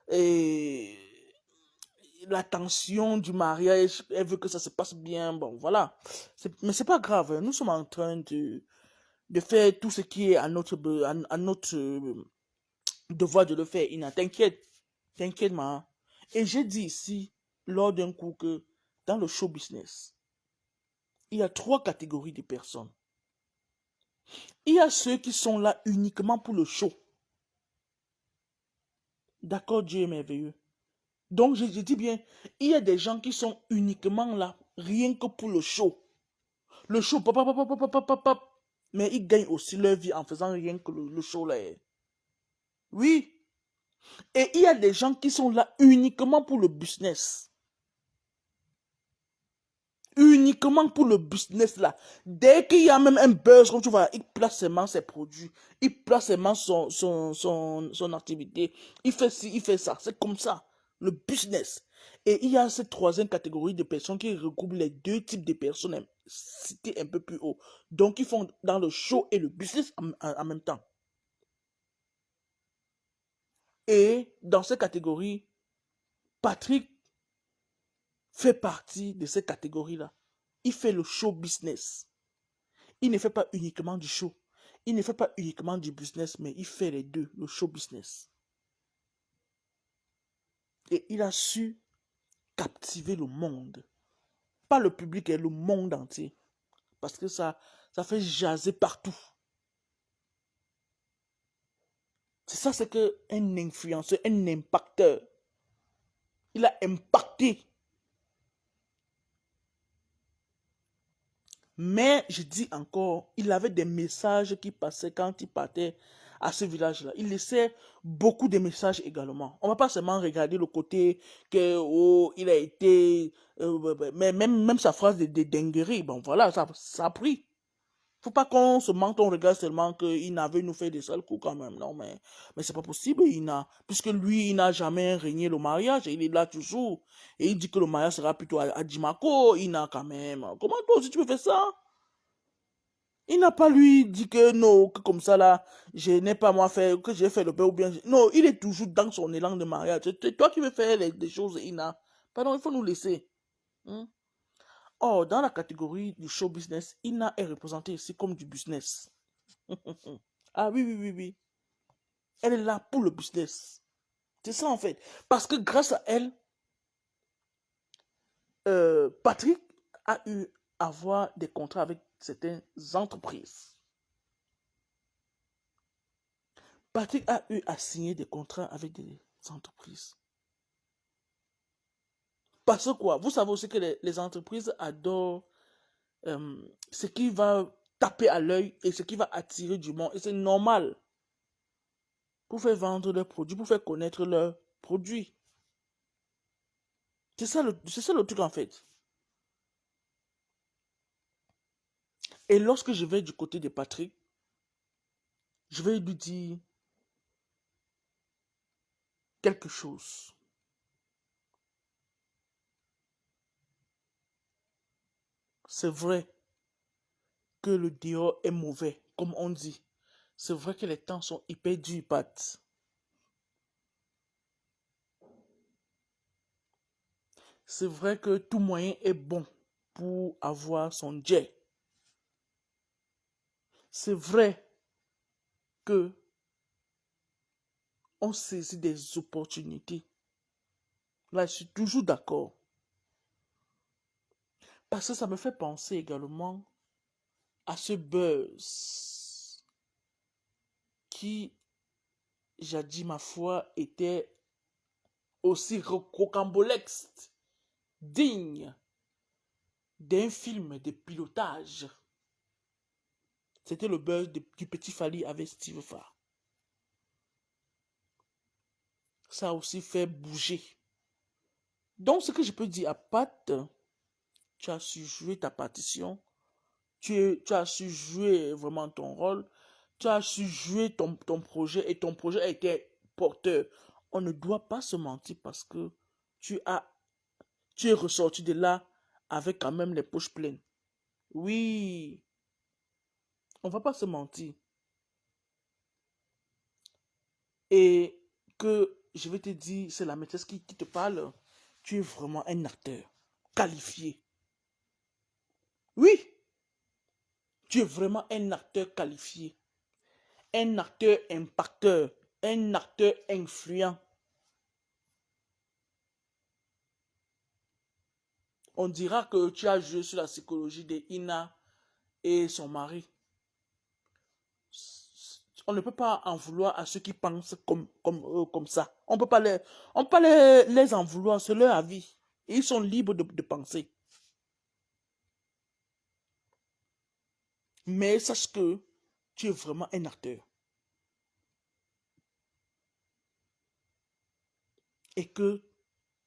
Et l'attention du mariage, elle veut que ça se passe bien, bon, voilà. Mais c'est pas grave, nous sommes en train de faire tout ce qui est à notre devoir de le faire. Ina, t'inquiète, t'inquiète, ma. Et j'ai dit ici, lors d'un coup, que dans le show business, il y a 3 catégories de personnes. Il y a ceux qui sont là uniquement pour le show. D'accord, Dieu est merveilleux. Donc, je dis bien, il y a des gens qui sont uniquement là, rien que pour le show. Le show, pop, pop, pop, pop, pop, pop, pop. Mais ils gagnent aussi leur vie en faisant rien que le show là. Oui. Et il y a des gens qui sont là uniquement pour le business. Uniquement pour le business là. Dès qu'il y a même un buzz, comme tu vois, il place seulement ses produits. Il place seulement son activité. Il fait ci, il fait ça. C'est comme ça. Le business. Et il y a cette 3e catégorie de personnes qui regroupent les 2 types de personnes cités un peu plus haut. Donc, ils font dans le show et le business en même temps. Et dans cette catégorie, Patrick fait partie de cette catégorie-là. Il fait le show business. Il ne fait pas uniquement du show. Il ne fait pas uniquement du business, mais il fait les deux, le show business. Et il a su captiver le monde. Pas le public, et le monde entier. Parce que ça fait jaser partout. C'est ça, c'est qu'un influenceur, un impacteur. Il a impacté. Mais je dis encore, il avait des messages qui passaient quand il partait à ce village-là. Il laissait beaucoup de messages également. On ne va pas seulement regarder le côté que, oh, il a été... mais même sa phrase de dinguerie, bon voilà, ça a pris. Faut pas qu'on se mente, on regarde seulement qu'il n'avait nous fait des sales coups quand même. Non, mais c'est pas possible. Puisque lui, il n'a jamais régné le mariage. Il est là toujours. Et il dit que le mariage sera plutôt à Dimako. Il n'a quand même. Comment toi aussi tu peux faire ça? Il n'a pas lui dit que non, que comme ça là, je n'ai pas moi fait, que j'ai fait le père ou bien. Non, il est toujours dans son élan de mariage. C'est toi qui veux faire des choses, Ina. Pardon, il faut nous laisser. Hein? Oh, dans la catégorie du show business, Ina est représentée ici comme du business. Ah oui, oui, oui, oui. Elle est là pour le business. C'est ça en fait. Parce que grâce à elle, Patrick a eu à avoir des contrats avec certaines entreprises. Patrick a eu à signer des contrats avec des entreprises. Parce que quoi? Vous savez aussi que les entreprises adorent ce qui va taper à l'œil et ce qui va attirer du monde. Et c'est normal. Pour faire vendre leurs produits, pour faire connaître leurs produits. C'est ça le truc en fait. Et lorsque je vais du côté de Patrick, je vais lui dire quelque chose. C'est vrai que le dehors est mauvais, comme on dit. C'est vrai que les temps sont hyper durs, Pat. C'est vrai que tout moyen est bon pour avoir son jet. C'est vrai que on saisit des opportunités. Là, je suis toujours d'accord. Parce que ça me fait penser également à ce buzz qui, jadis ma foi, était aussi rocambolesque, digne d'un film de pilotage. C'était le buzz du petit Fally avec Steve Farr. Ça a aussi fait bouger. Donc, ce que je peux dire à Pat, tu as su jouer ta partition, tu as su jouer vraiment ton rôle, tu as su jouer ton projet et ton projet a été porteur. On ne doit pas se mentir parce que tu es ressorti de là avec quand même les poches pleines. Oui, on va pas se mentir. Et que je vais te dire, c'est la maîtresse qui te parle. Tu es vraiment un acteur qualifié. Oui, Tu es vraiment un acteur qualifié, un acteur impacteur, un acteur influent. On dira que tu as joué sur la psychologie de Ina et son mari. On ne peut pas en vouloir à ceux qui pensent comme ça. On peut pas les en vouloir, c'est leur avis. Ils sont libres de penser. Mais sache que tu es vraiment un acteur. Et que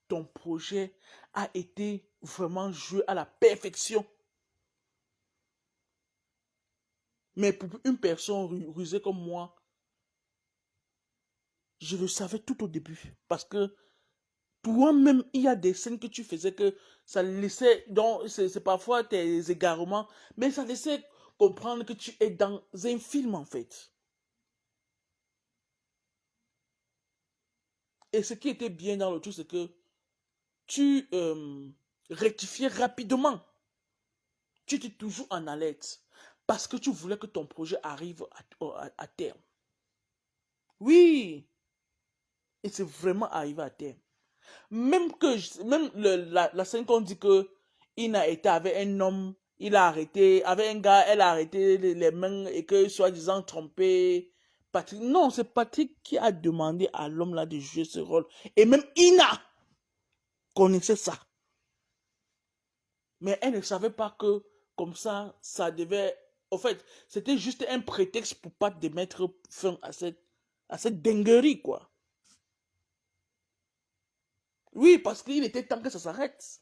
ton projet a été vraiment joué à la perfection. Mais pour une personne rusée comme moi, je le savais tout au début. Parce que pour moi-même, il y a des scènes que tu faisais que ça laissait, donc c'est parfois tes égarements, mais ça laissait comprendre que tu es dans un film en fait. Et ce qui était bien dans le tout, c'est que tu rectifiais rapidement. Tu étais toujours en alerte parce que tu voulais que ton projet arrive à terme. Oui, et c'est vraiment arrivé à terme. Même la scène qu'on dit que il a été avec un homme, il a arrêté, avec un gars, elle a arrêté les mains et que soi-disant trompé Patrick. Non, c'est Patrick qui a demandé à l'homme là de jouer ce rôle. Et même Ina connaissait ça. Mais elle ne savait pas que comme ça devait. En fait, c'était juste un prétexte pour pas de mettre fin à cette dinguerie, quoi. Oui, parce qu'il était temps que ça s'arrête.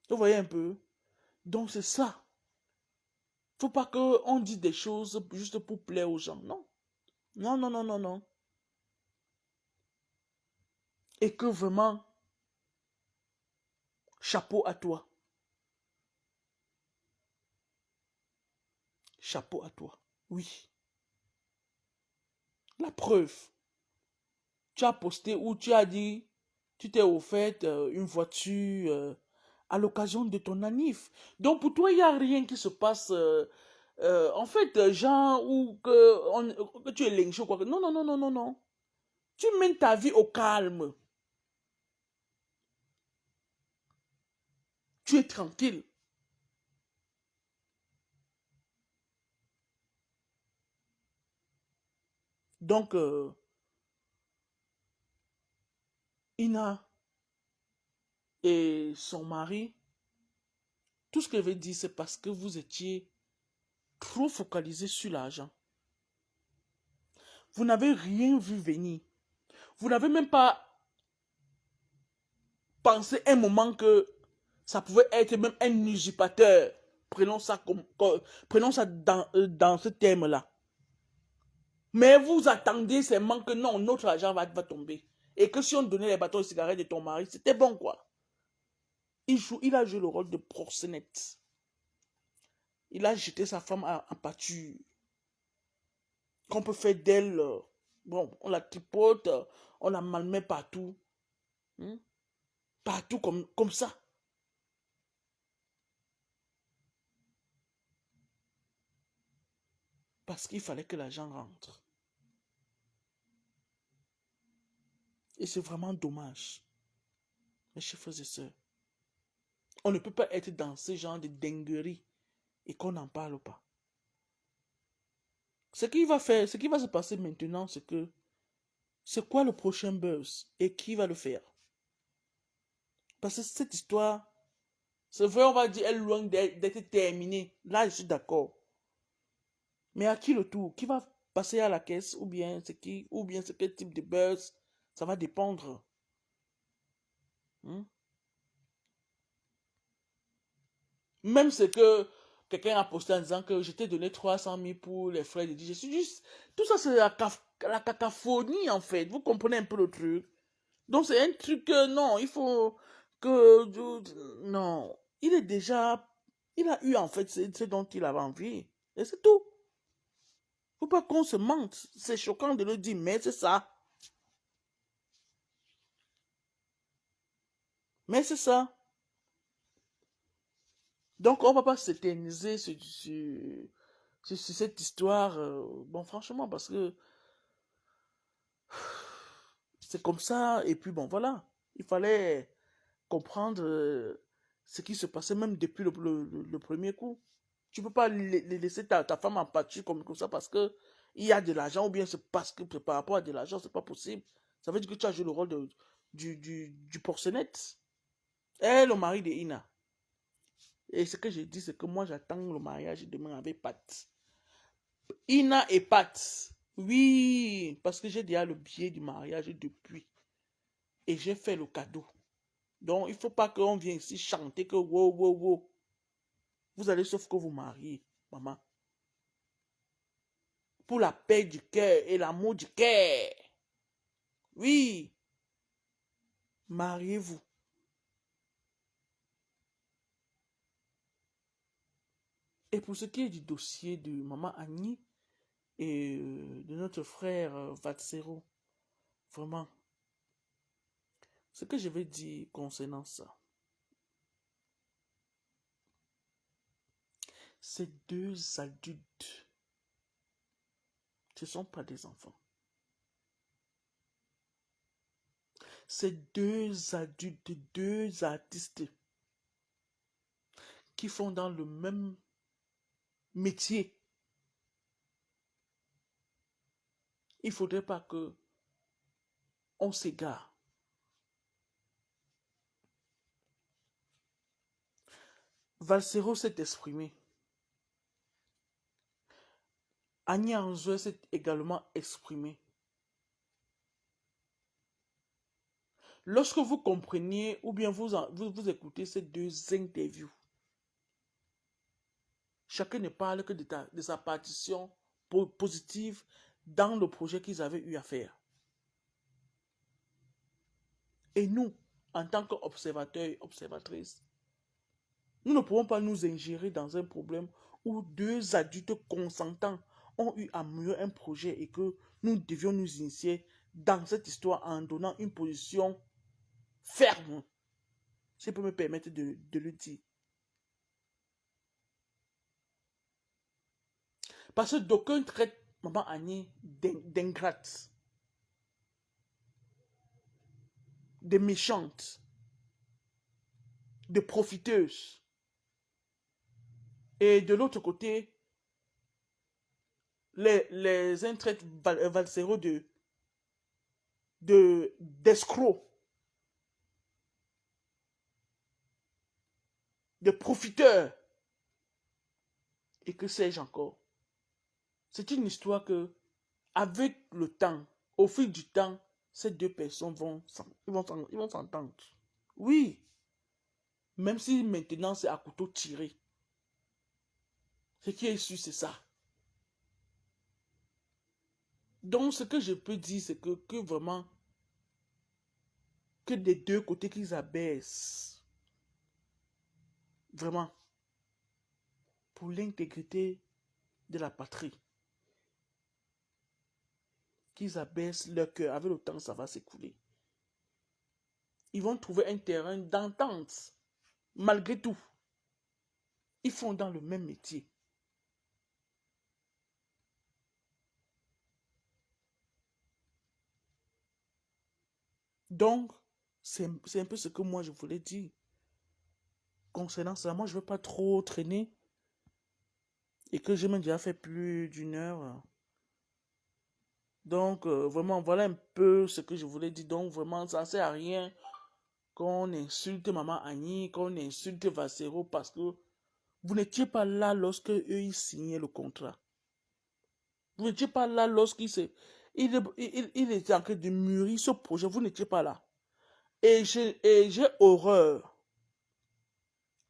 Vous voyez un peu? Donc c'est ça. Faut pas qu'on dise des choses juste pour plaire aux gens. Non. Non, non, non, non, non. Et que vraiment, chapeau à toi. Chapeau à toi. Oui. La preuve. Tu as posté ou tu as dit, tu t'es offert une voiture à l'occasion de ton anniv. Donc pour toi, il n'y a rien qui se passe. En fait, genre, ou que tu es lynché ou quoi. Non, non, non, non, non, non. Tu mènes ta vie au calme. Tu es tranquille. Donc, Ina et son mari, tout ce qu'elle veut dire, c'est parce que vous étiez trop focalisé sur l'argent. Vous n'avez rien vu venir. Vous n'avez même pas pensé un moment que ça pouvait être même un usurpateur. Prenons ça, prenons ça dans ce terme-là. Mais vous attendez seulement que non, notre argent va tomber. Et que si on donnait les bâtons de cigarettes de ton mari, c'était bon quoi. Il a joué le rôle de proxénète. Il a jeté sa femme en pâture. Qu'on peut faire d'elle. Bon, on la tripote, on la malmet partout. Hein? Partout comme ça. Parce qu'il fallait que l'argent rentre. Et c'est vraiment dommage, mes chers frères et sœurs. On ne peut pas être dans ce genre de dinguerie et qu'on n'en parle pas. Ce qui va se passer maintenant, c'est que c'est quoi le prochain buzz et qui va le faire? Parce que cette histoire, c'est vrai, on va dire, elle est loin d'être terminée. Là, je suis d'accord. Mais à qui le tour? Qui va passer à la caisse? Ou bien c'est qui? Ou bien c'est quel type de buzz? Ça va dépendre. Hmm? Même ce que quelqu'un a posté en disant que je t'ai donné 300 000 pour les frais de DJ. Je suis juste. Tout ça, c'est la cacophonie, en fait. Vous comprenez un peu le truc. Donc, c'est un truc que non, il faut que. Non. Il est déjà. Il a eu, en fait, ce dont il avait envie. Et c'est tout. Faut pas qu'on se mente. C'est choquant de le dire, mais c'est ça. Mais c'est ça. Donc, on ne va pas s'éterniser sur cette histoire. Bon, franchement, parce que c'est comme ça. Et puis, bon, voilà. Il fallait comprendre ce qui se passait même depuis le premier coup. Tu ne peux pas laisser ta femme en pâture comme ça parce que il y a de l'argent ou bien c'est parce que c'est par rapport à de l'argent, c'est pas possible. Ça veut dire que tu as joué le rôle du proxénète. Et le mari de Ina. Et ce que je dis, c'est que moi, j'attends le mariage demain avec Pat. Ina et Pat. Oui, parce que j'ai déjà le billet du mariage depuis. Et j'ai fait le cadeau. Donc, il ne faut pas qu'on vienne ici chanter que wow, wow, wow. Vous allez sauf que vous mariez, maman. Pour la paix du cœur et l'amour du cœur. Oui, mariez-vous. Et pour ce qui est du dossier de maman Annie et de notre frère Vatsero, vraiment, ce que je vais dire concernant ça, ces deux adultes, ce ne sont pas des enfants. Ces deux adultes, deux artistes qui font dans le même métier. Il ne faudrait pas que on s'égare. Valsero s'est exprimé. Annie Anzoué s'est également exprimée. Lorsque vous compreniez ou bien vous écoutez ces deux interviews, chacun ne parle que de sa partition positive dans le projet qu'ils avaient eu à faire. Et nous, en tant qu'observateurs et observatrices, nous ne pouvons pas nous ingérer dans un problème où deux adultes consentants ont eu à mener un projet et que nous devions nous initier dans cette histoire en donnant une position ferme. Si je peux me permettre de le dire. Parce que d'aucuns traitent maman Annie d'ingrate, de méchante, de profiteuse. Et de l'autre côté, les uns traitent Valsero d'escroc, de profiteur. Et que sais-je encore. C'est une histoire que, avec le temps, au fil du temps, ces deux personnes ils vont s'entendre. Oui, même si maintenant c'est à couteau tiré. Ce qui est sûr, c'est ça. Donc, ce que je peux dire, c'est que vraiment, que des deux côtés qu'ils abaissent, vraiment, pour l'intégrité de la patrie, qu'ils abaissent leur cœur. Avec le temps, ça va s'écouler. Ils vont trouver un terrain d'entente, malgré tout. Ils font dans le même métier. Donc, c'est un peu ce que moi je voulais dire. Concernant ça, moi je ne veux pas trop traîner. Et que j'ai même déjà fait plus d'une heure. Donc, vraiment, voilà un peu ce que je voulais dire. Donc, vraiment, ça ne sert à rien qu'on insulte maman Annie, qu'on insulte Vassero parce que vous n'étiez pas là lorsque eux ils signaient le contrat. Vous n'étiez pas là lorsqu'il il était en train de mûrir ce projet. Vous n'étiez pas là. Et j'ai horreur.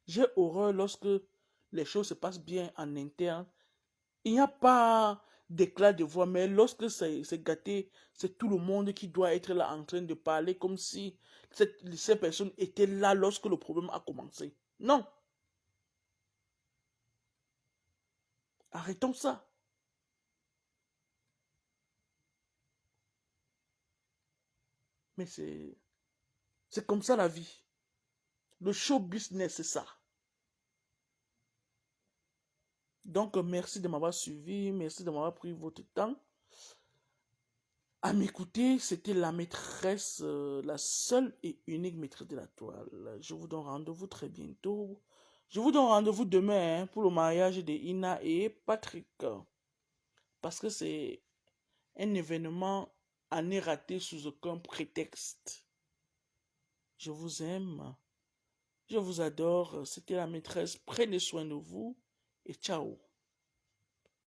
J'ai horreur lorsque les choses se passent bien en interne. Il n'y a pas d'éclat de voix, mais lorsque c'est gâté, c'est tout le monde qui doit être là en train de parler comme si ces personnes étaient là lorsque le problème a commencé. Non, arrêtons ça. Mais c'est comme ça la vie. Le show business, c'est ça. Donc, merci de m'avoir suivi, merci de m'avoir pris votre temps à m'écouter. C'était la maîtresse, la seule et unique maîtresse de la toile. Je vous donne rendez-vous très bientôt. Je vous donne rendez-vous demain pour le mariage de Ina et Patrick. Parce que c'est un événement à ne rater sous aucun prétexte. Je vous aime. Je vous adore. C'était la maîtresse. Prenez soin de vous et ciao.